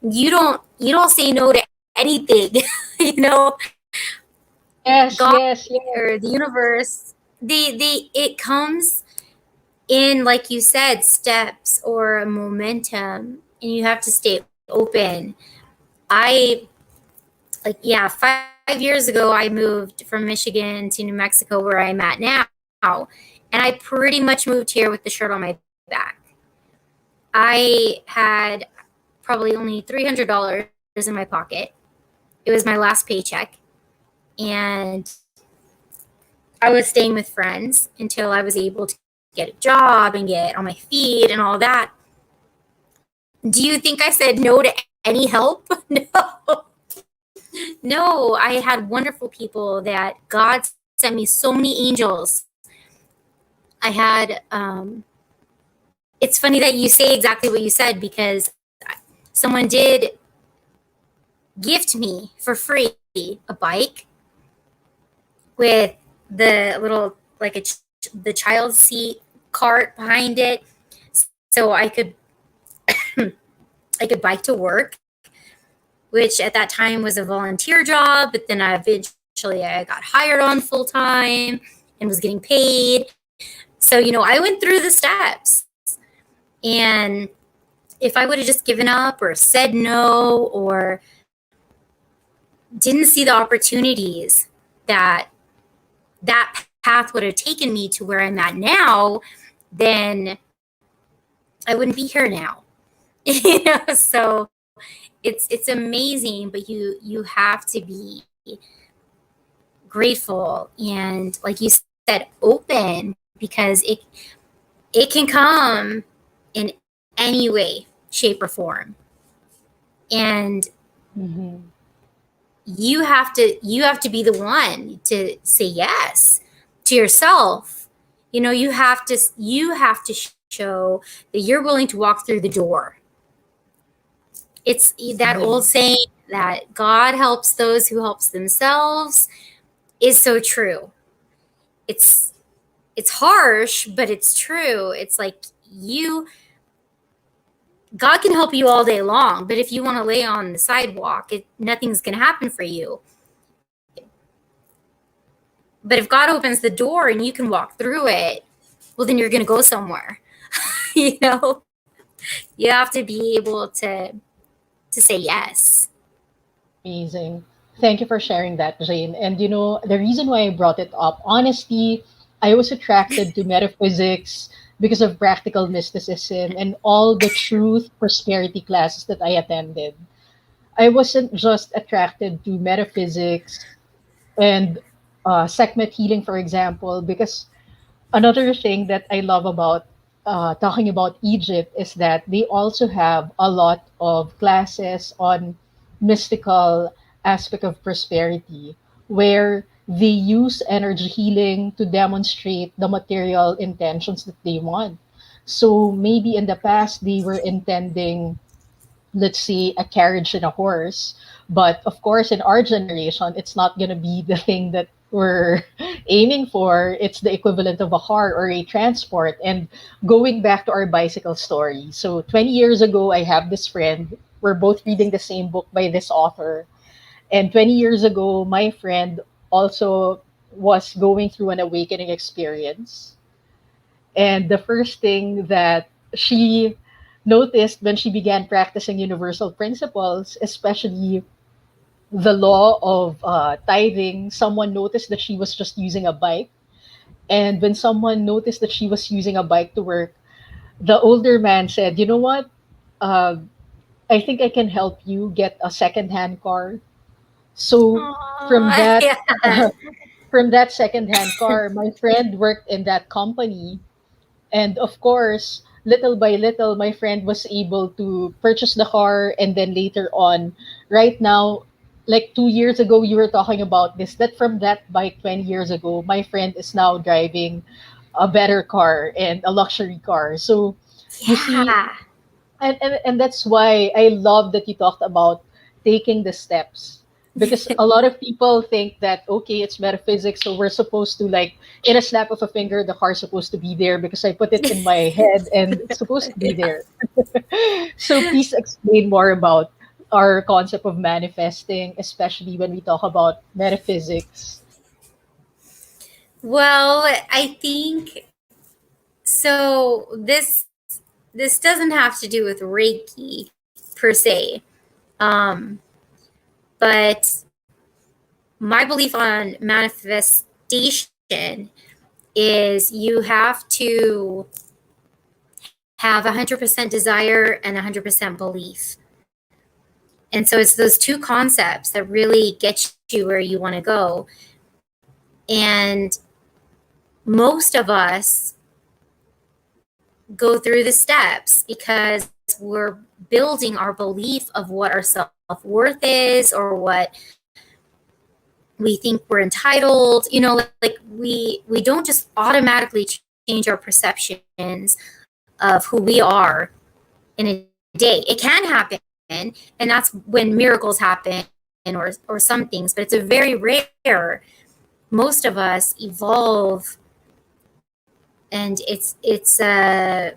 you don't say no to anything. you know, God
Yes, yes,
or the
yes.
universe, it comes in, like you said, steps or a momentum, and you have to stay open. I like yeah 5 years ago I moved from Michigan to New Mexico where I'm at now, and I pretty much moved here with the shirt on my back. I had probably only $300 in my pocket. It was my last paycheck, and I was staying with friends until I was able to get a job and get on my feet and all that. Do you think I said no to any help? No, I had wonderful people that God sent me so many angels. I had, it's funny that you say exactly what you said because someone did gift me for free a bike with the little, like the child seat cart behind it, so I could bike to work, which at that time was a volunteer job, but then I got hired on full time and was getting paid. So, I went through the steps. And if I would have just given up or said no or didn't see the opportunities that path would have taken me to where I'm at now, then I wouldn't be here now. So it's amazing, but you have to be grateful and, like you said, open, because it can come in any way, shape, or form. And
Mm-hmm.
you have to be the one to say yes to yourself. You have to show that you're willing to walk through the door. It's that old
Mm-hmm.
saying, that God helps those who helps themselves is so true. It's harsh, but it's true. It's like God can help you all day long, but if you want to lay on the sidewalk, nothing's going to happen for you. But if God opens the door and you can walk through it, well, then you're going to go somewhere. You know, you have to be able to say yes.
Amazing. Thank you for sharing that, Jane. And the reason why I brought it up, honestly, I was attracted to metaphysics because of practical mysticism and all the truth prosperity classes that I attended. I wasn't just attracted to metaphysics and Sekhmet healing, for example, because another thing that I love about talking about Egypt is that they also have a lot of classes on mystical aspect of prosperity, where they use energy healing to demonstrate the material intentions that they want. So maybe in the past they were intending, let's say, a carriage and a horse, but of course in our generation it's not going to be the thing that we're aiming for. It's the equivalent of a car or a transport. And going back to our bicycle story, so 20 years ago I have this friend, we're both reading the same book by this author, and 20 years ago my friend also was going through an awakening experience. And the first thing that she noticed when she began practicing universal principles, especially the law of tithing, someone noticed that she was just using a bike. And when someone noticed that she was using a bike to work, the older man said, "You know what? Uh, I think I can help you get a secondhand car." So from
Aww,
that
yeah.
from that secondhand car, my friend worked in that company. And of course, little by little, my friend was able to purchase the car. And then later on, right now, like 2 years ago, you were talking about this, that from that bike 20 years ago, my friend is now driving a better car and a luxury car. So you see,
Yeah.
and that's why I love that you talked about taking the steps, because a lot of people think that okay, it's metaphysics, so we're supposed to, like, in a snap of a finger the car's supposed to be there because I put it in my head and it's supposed to be there. So please explain more about our concept of manifesting, especially when we talk about metaphysics.
Well, I think so. This doesn't have to do with Reiki per se, um, but my belief on manifestation is you have to have 100% desire and 100% belief. And so it's those two concepts that really get you where you want to go. And most of us go through the steps because we're building our belief of what our self-worth is, or what we think we're entitled. Like we don't just automatically change our perceptions of who we are in a day. It can happen, and that's when miracles happen, or some things, but it's a very rare. Most of us evolve, and it's a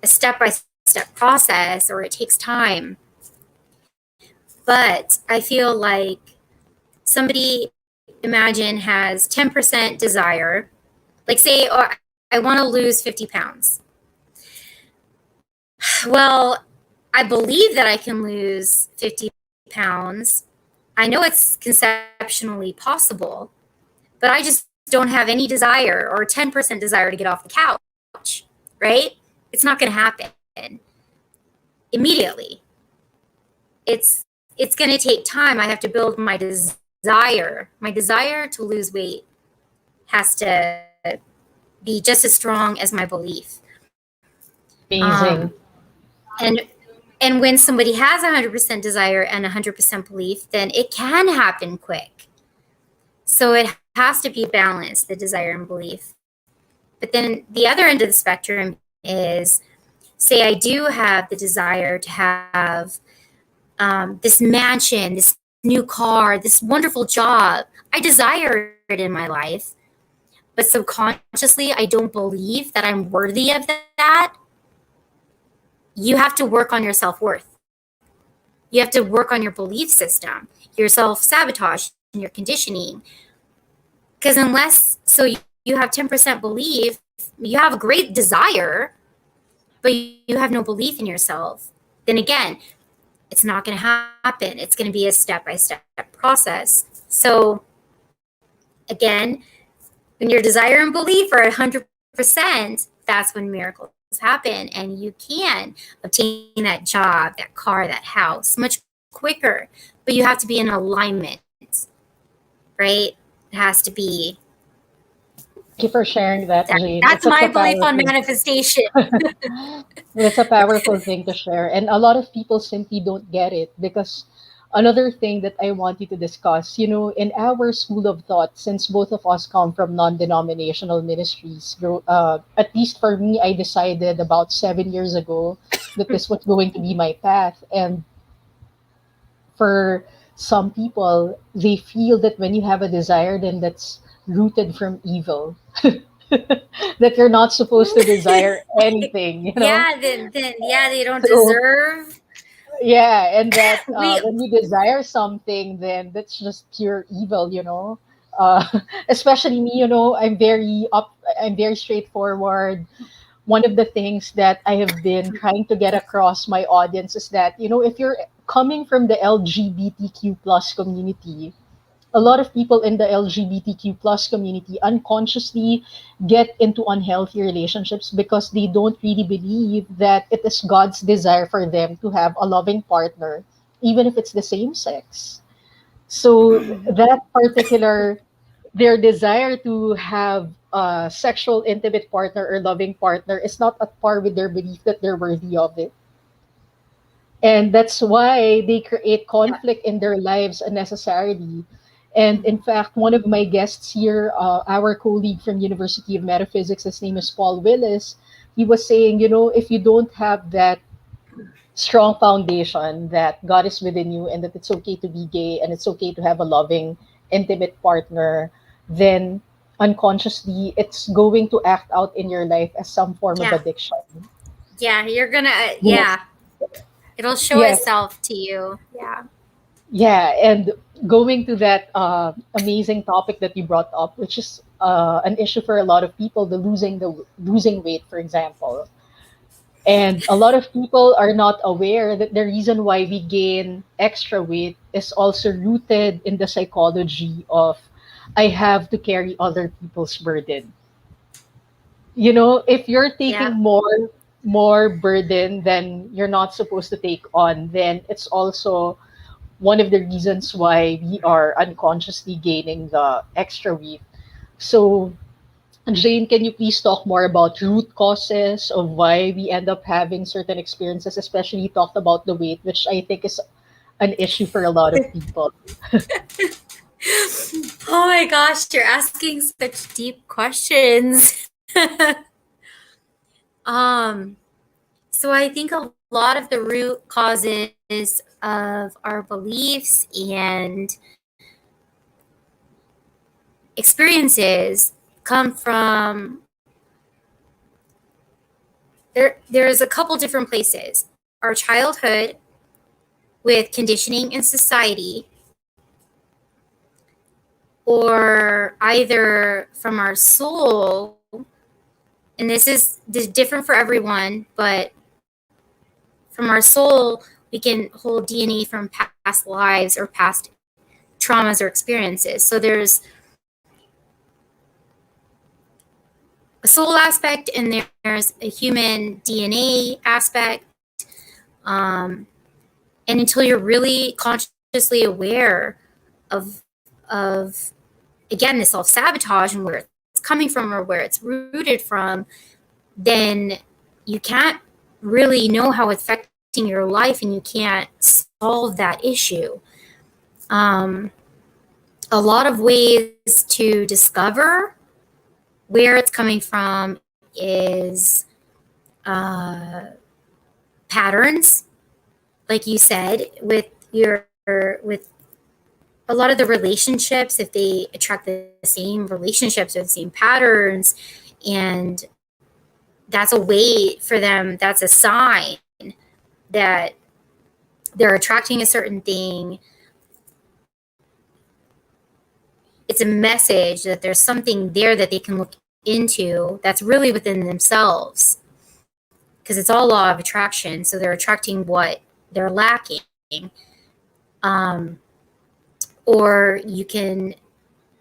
step-by-step process, or it takes time. But I feel like somebody, imagine, has 10% desire, like say, oh, I want to lose 50 pounds. Well, I believe that I can lose 50 pounds. I know it's conceptually possible, but I just don't have any desire, or 10% desire, to get off the couch, right? It's not going to happen immediately. It's going to take time. I have to build my desire. My desire to lose weight has to be just as strong as my belief.
Amazing.
And and when somebody has 100% desire and 100% belief, then it can happen quick. So it has to be balanced, the desire and belief. But then the other end of the spectrum is, say I do have the desire to have this mansion, this new car, this wonderful job. I desire it in my life, but subconsciously I don't believe that I'm worthy of that. You have to work on your self-worth. You have to work on your belief system, your self-sabotage, and your conditioning. Because you have 10% belief, you have a great desire, but you have no belief in yourself, then again, it's not going to happen. It's going to be a step-by-step process. So again, when your desire and belief are 100%, that's when miracles happen, and you can obtain that job, that car, that house much quicker. But you have to be in alignment, right? It has to be
Thank you for sharing that, Jane.
that's
It's such
my
a
belief on
powerful
manifestation.
It's a powerful thing to share. And a lot of people simply don't get it because another thing that I want you to discuss, in our school of thought, since both of us come from non denominational ministries, at least for me, I decided about 7 years ago that this was going to be my path. And for some people, they feel that when you have a desire, then that's rooted from evil. That you're not supposed to desire anything.
Yeah, then yeah, they don't
So
deserve.
yeah, and that
We
when you desire something, then that's just pure evil. Especially me, I'm very straightforward. One of the things that I have been trying to get across my audience is that, if you're coming from the LGBTQ plus community, a lot of people in the LGBTQ plus community unconsciously get into unhealthy relationships because they don't really believe that it is God's desire for them to have a loving partner, even if it's the same sex. So that particular their desire to have a sexual intimate partner or loving partner is not at par with their belief that they're worthy of it. And that's why they create conflict in their lives unnecessarily. And in fact, one of my guests here, our colleague from University of Metaphysics, his name is Paul Willis, he was saying, if you don't have that strong foundation that God is within you and that it's okay to be gay and it's okay to have a loving, intimate partner, then unconsciously it's going to act out in your life as some form of
yeah,
addiction.
yeah, you're gonna
Yes,
yeah, it'll show
yes,
itself to you. Yeah.
yeah. And going to that amazing topic that you brought up, which is an issue for a lot of people, the losing weight, for example. And a lot of people are not aware that the reason why we gain extra weight is also rooted in the psychology of I have to carry other people's burden. If you're taking
Yeah.
more burden than you're not supposed to take on, then it's also one of the reasons why we are unconsciously gaining the extra weight. So Jane, can you please talk more about root causes of why we end up having certain experiences, especially you talked about the weight, which I think is an issue for a lot of people.
Oh my gosh, you're asking such deep questions. um, so I think a lot of the root causes of our beliefs and experiences come from there's a couple different places. Our childhood with conditioning in society, or either from our soul, and this is different for everyone, but from our soul we can hold DNA from past lives or past traumas or experiences. So there's a soul aspect and there's a human DNA aspect. Um, and until you're really consciously aware of of again the self-sabotage and where it's coming from or where it's rooted from, then you can't really know how it's affecting your life and you can't solve that issue. Um, a lot of ways to discover where it's coming from is patterns, like you said, with a lot of the relationships, if they attract the same relationships or the same patterns, and that's a way for them, that's a sign that they're attracting a certain thing. It's a message that there's something there that they can look into that's really within themselves, because it's all law of attraction. So they're attracting what they're lacking. Um, or you can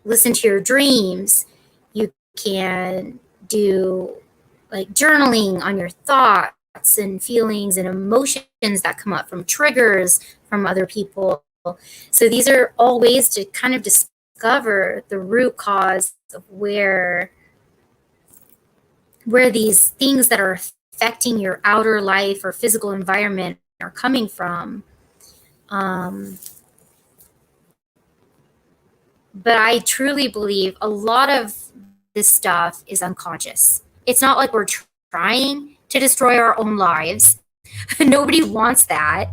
listen to your dreams. You can do like journaling on your thoughts and feelings and emotions that come up from triggers from other people. So these are all ways to kind of discover the root cause of where these things that are affecting your outer life or physical environment are coming from. Um, but I truly believe a lot of this stuff is unconscious. It's not like we're trying to destroy our own lives. Nobody wants that.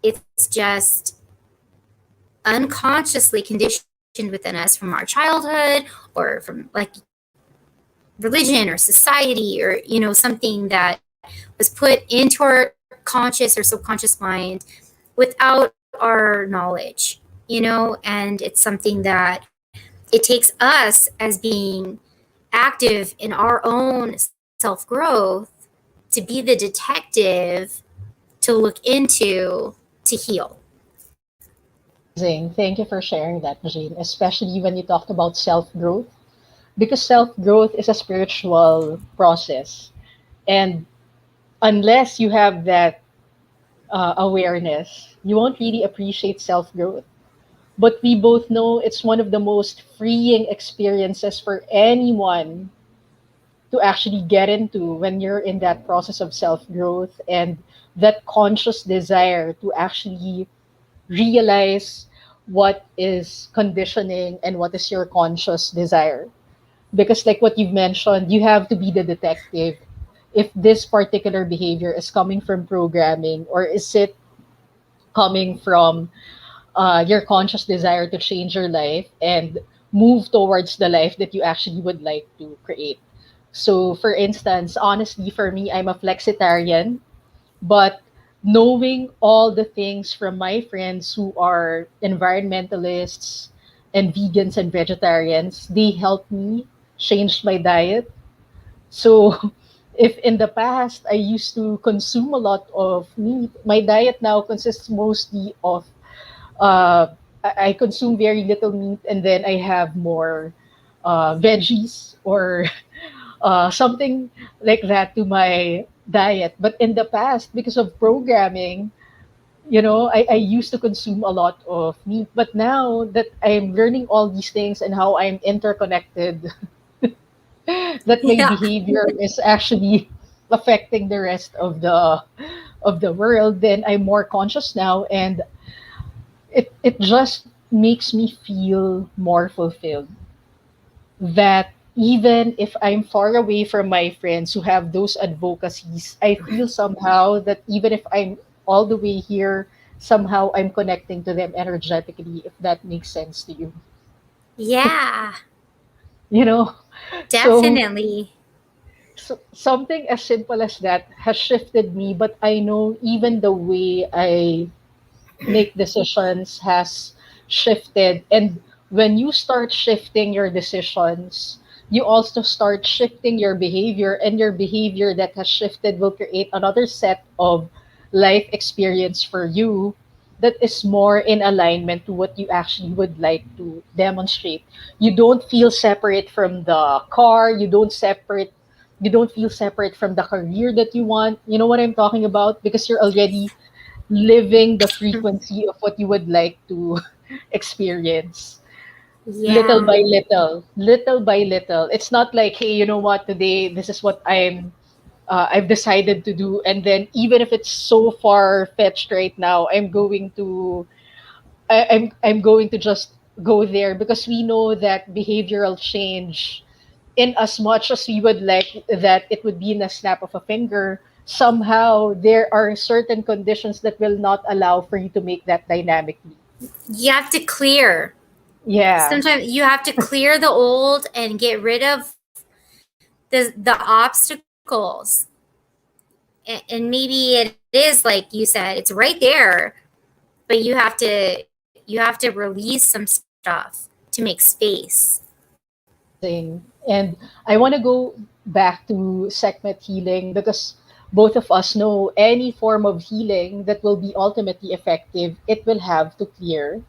It's just unconsciously conditioned within us from our childhood, or from like religion or society, or something that was put into our conscious or subconscious mind without our knowledge. And it's something that it takes us as being active in our own self growth to be the detective to look into to heal.
Amazing. Thank you for sharing that, Jane, especially when you talked about self growth, because self growth is a spiritual process. And unless you have that awareness, you won't really appreciate self growth. But we both know it's one of the most freeing experiences for anyone to actually get into when you're in that process of self growth and that conscious desire to actually realize what is conditioning and what is your conscious desire. Because, like what you've mentioned, you have to be the detective if this particular behavior is coming from programming or is it coming from your conscious desire to change your life and move towards the life that you actually would like to create. So, for instance, honestly, for me, I'm a flexitarian, but knowing all the things from my friends who are environmentalists and vegans and vegetarians, they help me change my diet. So, if in the past I used to consume a lot of meat, my diet now consists mostly of I consume very little meat and then I have more veggies or something like that to my diet. But in the past, because of programming, I used to consume a lot of meat. But now that I'm learning all these things and how I'm interconnected, that my
Yeah.
behavior is actually affecting the rest of the world, then I'm more conscious now, and it just makes me feel more fulfilled that even if I'm far away from my friends who have those advocacies, I feel somehow that even if I'm all the way here, somehow I'm connecting to them energetically, if that makes sense to you.
Yeah,
You know? So,
definitely.
something as simple as that has shifted me, but I know even the way I make decisions has shifted. And when you start shifting your decisions, you also start shifting your behavior, and your behavior that has shifted will create another set of life experience for you that is more in alignment to what you actually would like to demonstrate. You don't feel separate from the car, you don't feel separate from the career that you want. You know what I'm talking about? Because you're already living the frequency of what you would like to experience little
Yeah.
by little by little. It's not like, hey, you know what, today this is what I've decided to do, and then even if it's so far fetched right now, I'm going to just go there, because we know that behavioral change, in as much as we would like that it would be in a snap of a finger, somehow there are certain conditions that will not allow for you to make that dynamic leap.
You have to clear.
Yeah,
Sometimes you have to clear the old and get rid of the obstacles. And maybe it is like you said, it's right there, but you have to release some stuff to make space.
amazing. And I want to go back to Sekhmet healing because both of us know any form of healing that will be ultimately effective, it will have to clear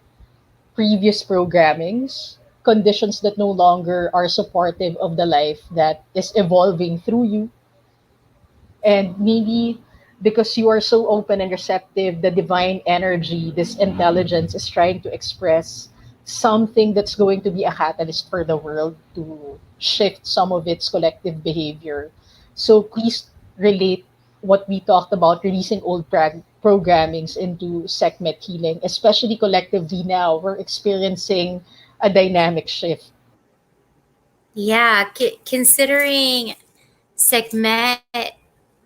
previous programmings, conditions that no longer are supportive of the life that is evolving through you. And maybe because you are so open and receptive, the divine energy, this intelligence is trying to express something that's going to be a catalyst for the world to shift some of its collective behavior. So please relate what we talked about, releasing old programmings into Sekhmet healing, especially collectively now. We're experiencing a dynamic shift.
Yeah, considering Sekhmet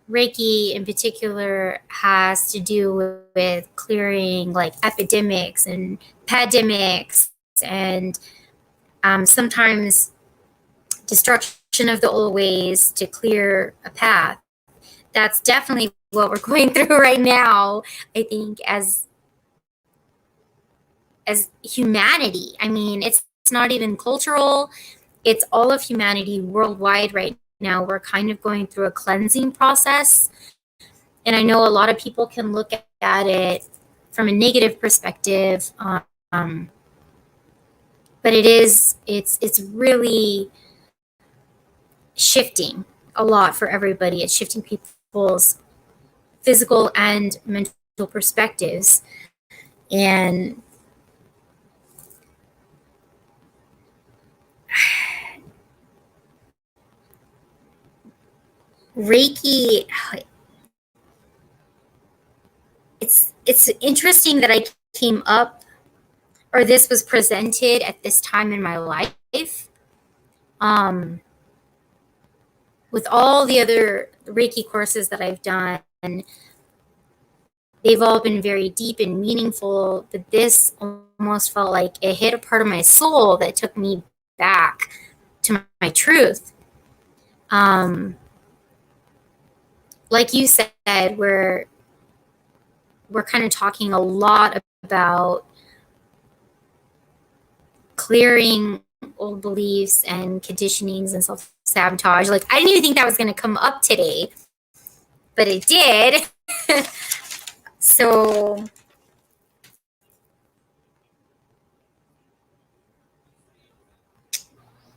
Reiki in particular has to do with clearing like epidemics and pandemics and sometimes destruction of the old ways to clear a path. That's definitely what we're going through right now, I think, as humanity. I mean, it's not even cultural, it's all of humanity worldwide right now. We're kind of going through a cleansing process. And I know a lot of people can look at it from a negative perspective. But it's really shifting a lot for everybody. It's shifting people's physical and mental perspectives. And Reiki, it's interesting that I came up, or this was presented at this time in my life. Um, with all the other Reiki courses that I've done, they've all been very deep and meaningful, but this almost felt like it hit a part of my soul that took me back to my truth. Um, like you said, we're kind of talking a lot about clearing old beliefs and conditionings and self sabotage. Like, I didn't even think that was going to come up today, but it did. So,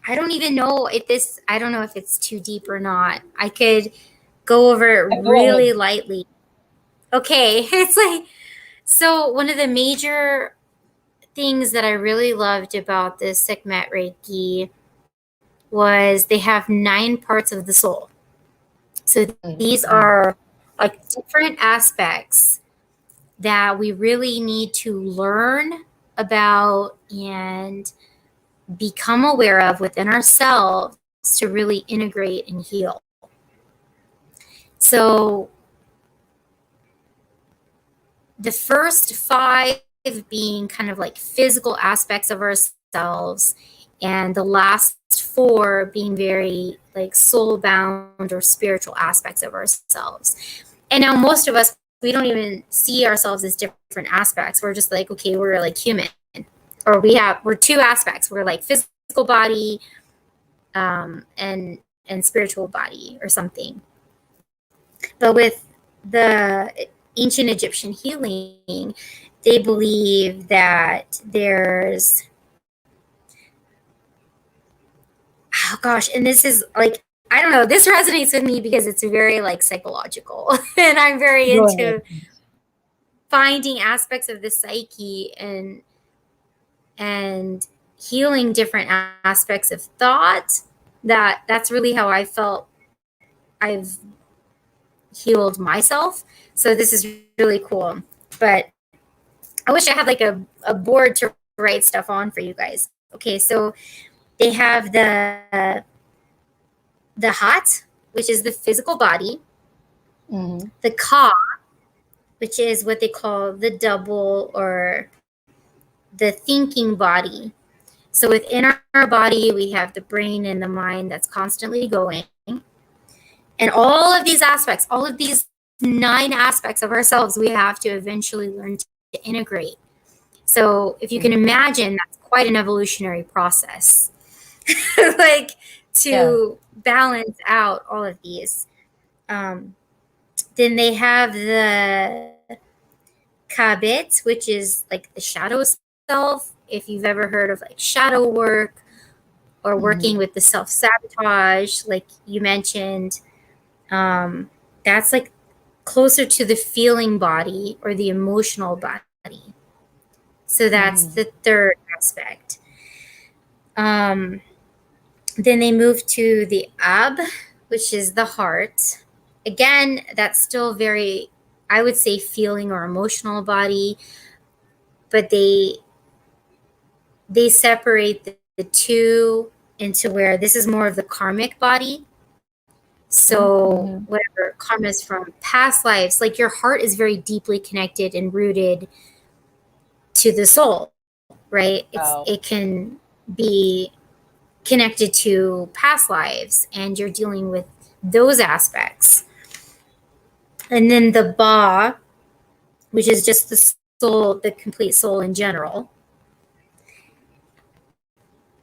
I don't know if it's too deep or not. I could go over it
Go ahead.
really lightly. Okay. It's like, so one of the major things that I really loved about this Sekhmet Reiki was they have 9 parts of the soul. So these
Mhm.
are like different aspects that we really need to learn about and become aware of within ourselves to really integrate and heal. So the first 5 being kind of like physical aspects of ourselves, and the last 4 being very like soul bound or spiritual aspects of ourselves. And now most of us, we don't even see ourselves as different aspects. We're just like, okay, we're like human, or we're 2 aspects. We're like physical body, and spiritual body or something. But with the ancient Egyptian healing, they believe that oh gosh, and this is like, I don't know, this resonates with me because it's very like psychological. And I'm very
Go ahead.
into finding aspects of the psyche and healing different aspects of thought. That's really how I felt I've healed myself. So this is really cool. But I wish I had like a board to write stuff on for you guys. Okay, so they have the hot, which is the physical body.
Mm-hmm.
The Ka, which is what they call the double or the thinking body. So within our body, we have the brain and the mind that's constantly going. And all of these aspects, all of these 9 aspects of ourselves, we have to eventually learn to integrate. So if you can
Mm-hmm.
imagine, that's quite an evolutionary process. Like
Yeah.
to balance out all of these. Um, then they have the kabit, which is like the shadow self. If you've ever heard of like shadow work or working
Mm-hmm.
with the self sabotage, like you mentioned, um, that's like closer to the feeling body or the emotional body. So that's the
Mm-hmm.
third aspect. Um, then they move to the ab, which is the heart. Again, that's still very, I would say, feeling or emotional body, but they separate the two into where this is more of the karmic body. So
Mm-hmm.
whatever karma is from past lives, like your heart is very deeply connected and rooted to the soul, right? It
Wow.
can be connected to past lives, and you're dealing with those aspects. And then the ba, which is just the soul, the complete soul in general.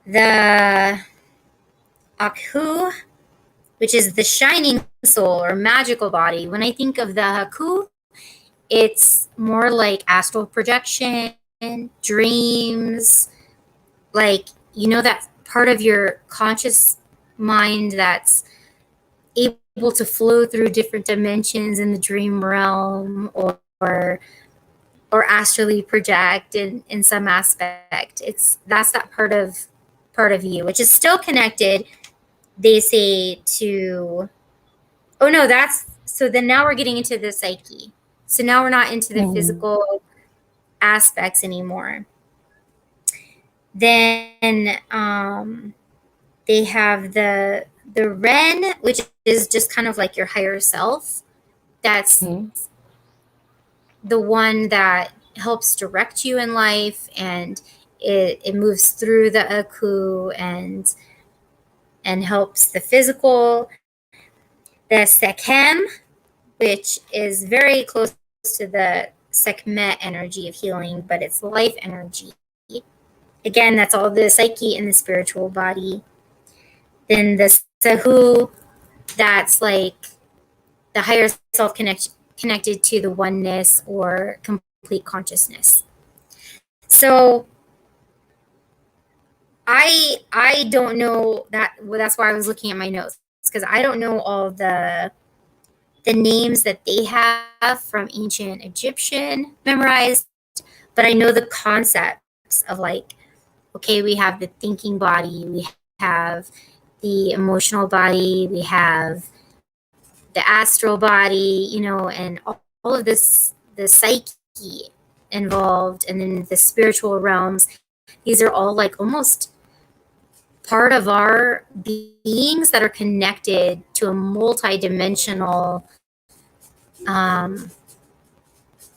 The akhu, which is the shining soul or magical body. When I think of the haku, it's more like astral projection, dreams, like, that part of your conscious mind that's able to flow through different dimensions in the dream realm, or astrally project in some aspect. That's that part of you, which is still connected, they say, to, oh no, that's, so then now we're getting into the psyche. So now we're not into the
Mm-hmm.
physical aspects anymore. Then they have the Ren, which is just kind of like your higher self. That's
Mm-hmm.
the one that helps direct you in life, and it moves through the aku and helps the physical. The Sekhem, which is very close to the Sekhmet energy of healing, but it's life energy. Again, that's all the psyche and the spiritual body. Then the Sahu, that's like the higher self connected to the oneness or complete consciousness. So I don't know that. Well, that's why I was looking at my notes, because I don't know all the names that they have from ancient Egyptian memorized, but I know the concepts of like, okay, we have the thinking body, we have the emotional body, we have the astral body, and all of the psyche involved, and then the spiritual realms. These are all like almost part of our beings that are connected to a multi-dimensional um,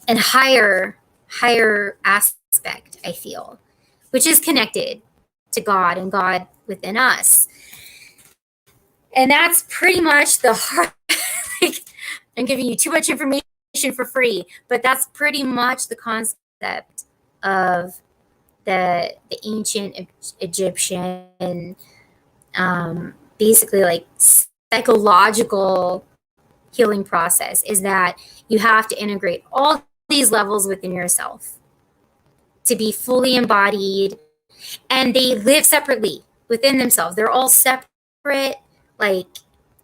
and higher aspect, I feel, which is connected to God and God within us. And that's pretty much the heart. Like, I'm giving you too much information for free, but that's pretty much the concept of the ancient Egyptian, basically like psychological healing process, is that you have to integrate all these levels within yourself to be fully embodied, and they live separately within themselves. They're all separate, like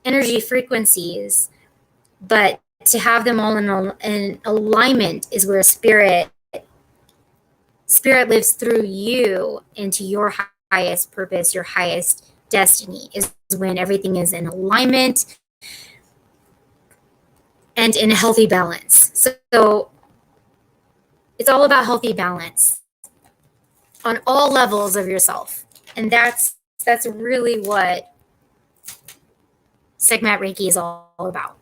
energy frequencies, but to have them all in alignment is where spirit lives through you into your highest purpose, your highest destiny, is when everything is in alignment and in a healthy balance. So it's all about healthy balance on all levels of yourself. And that's really what Sekhmet Reiki is all about.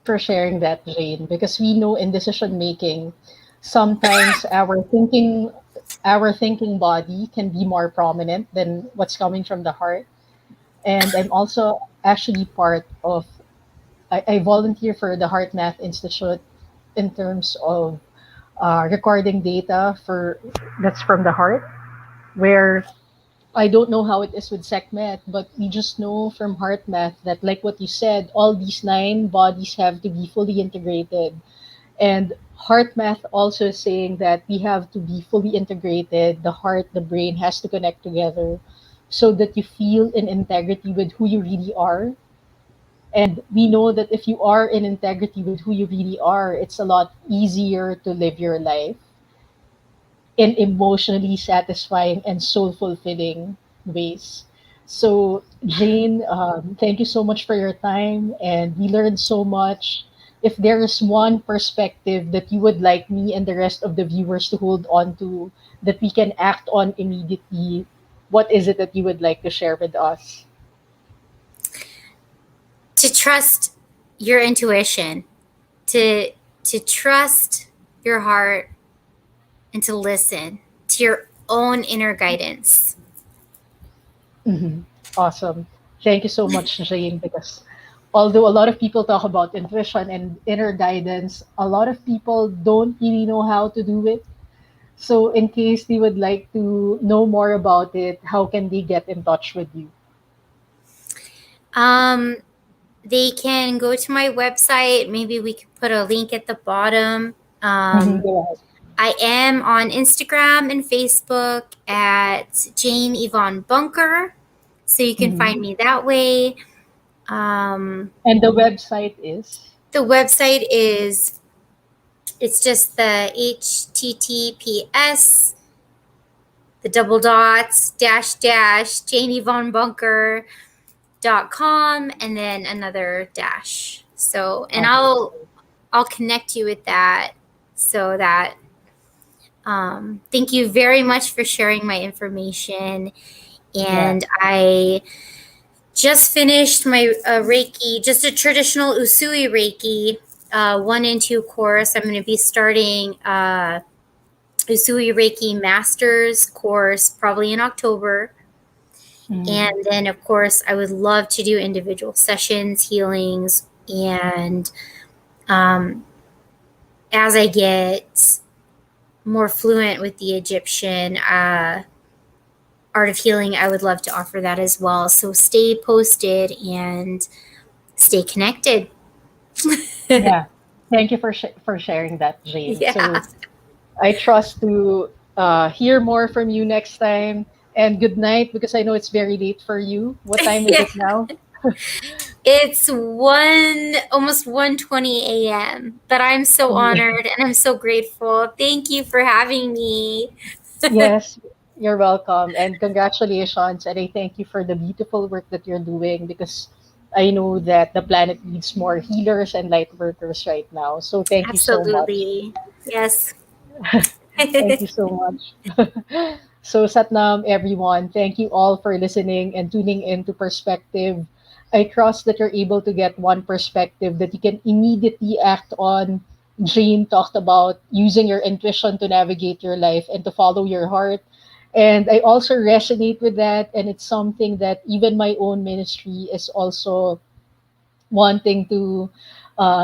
for sharing that, Jane, because we know in decision making, sometimes our thinking body can be more prominent than what's coming from the heart. And I'm also actually part of I volunteer for the Heart Math Institute in terms of recording data for that's from the heart, where I don't know how it is with Sekhmet, but we just know from heart math that, like what you said, all these nine bodies have to be fully integrated. And heart math also is saying that we have to be fully integrated. The heart, the brain has to connect together so that you feel in integrity with who you really are. And we know that if you are in integrity with who you really are, it's a lot easier to live your life in emotionally satisfying and soul fulfilling ways. So, Jane, thank you so much for your time, and we learned so much. If there is one perspective that you would like me and the rest of the viewers to hold on to, that we can act on immediately, what is it that you would like to share with us?
To trust your intuition, to trust your heart, and to listen to your own inner guidance.
Mhm. Awesome. Thank you so much, Jane, because although a lot of people talk about intuition and inner guidance, a lot of people don't really know how to do it. So, in case they would like to know more about it, how can they get in touch with you?
Um, they can go to my website. Maybe we could put a link at the bottom.
Go ahead.
I am on Instagram and Facebook at Jane Evon Bunker, so you can find
Mhm.
me that way. Um,
And the website is?
the website is, it's just the HTTPS, the double dots, dash dash, JaneYvonneBunker.com, and then another dash. So, and
Okay.
I'll connect you with that, so that thank you very much for sharing my information.
Yeah.
And I just finished my Reiki, just a traditional Usui Reiki 1 and 2 course. I'm going to be starting Usui Reiki Masters course probably in October.
Mhm.
And then, of course, I would love to do individual sessions, healings, and um, as I get more fluent with the Egyptian art of healing, I would love to offer that as well. So stay posted and stay connected.
Yeah. Thank you for sharing that, Jane.
Yeah.
So, I trust to hear more from you next time. And good night, because I know it's very late for you. What time is
Yeah.
it now?
It's almost 1:20 a.m. But I'm so honored and I'm so grateful. Thank you for having me.
Yes, you're welcome. And congratulations. And I thank you for the beautiful work that you're doing, because I know that the planet needs more healers and light workers right now. So thank you so much.
Absolutely. Yes.
Thank you so much. So, Satnam, everyone, thank you all for listening and tuning in to Perspective. I trust that you're able to get one perspective that you can immediately act on. Jane talked about using your intuition to navigate your life and to follow your heart. And I also resonate with that. And it's something that even my own ministry is also wanting to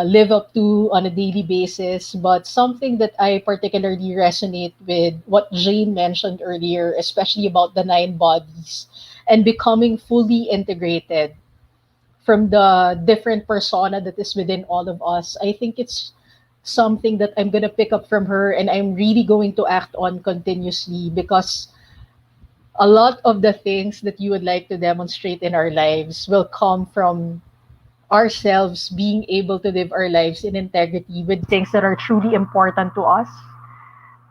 live up to on a daily basis. But something that I particularly resonate with what Jane mentioned earlier, especially about the nine bodies and becoming fully integrated from the different persona that is within all of us. I think it's something that I'm going to pick up from her, and I'm really going to act on continuously, because a lot of the things that you would like to demonstrate in our lives will come from ourselves being able to live our lives in integrity with things that are truly important to us.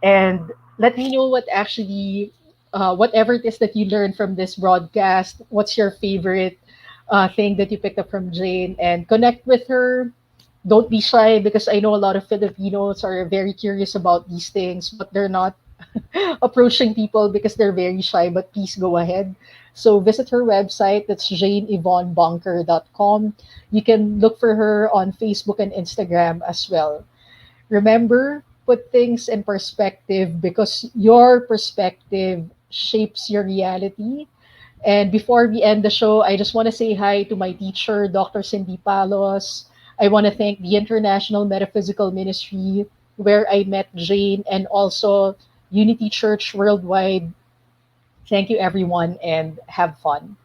And let me know what actually, whatever it is that you learned from this broadcast, what's your favorite thing that you picked up from Jane, and connect with her. Don't be shy, because I know a lot of Filipinos are very curious about these things, but they're not approaching people because they're very shy. But please go ahead. So visit her website. That's janeevonbunker.com. You can look for her on Facebook and Instagram as well. Remember, put things in perspective because your perspective shapes your reality. And before we end the show, I just want to say hi to my teacher, Dr. Cindy Palos. I want to thank the International Metaphysical Ministry, where I met Jane, and also Unity Church Worldwide. Thank you, everyone, and have fun.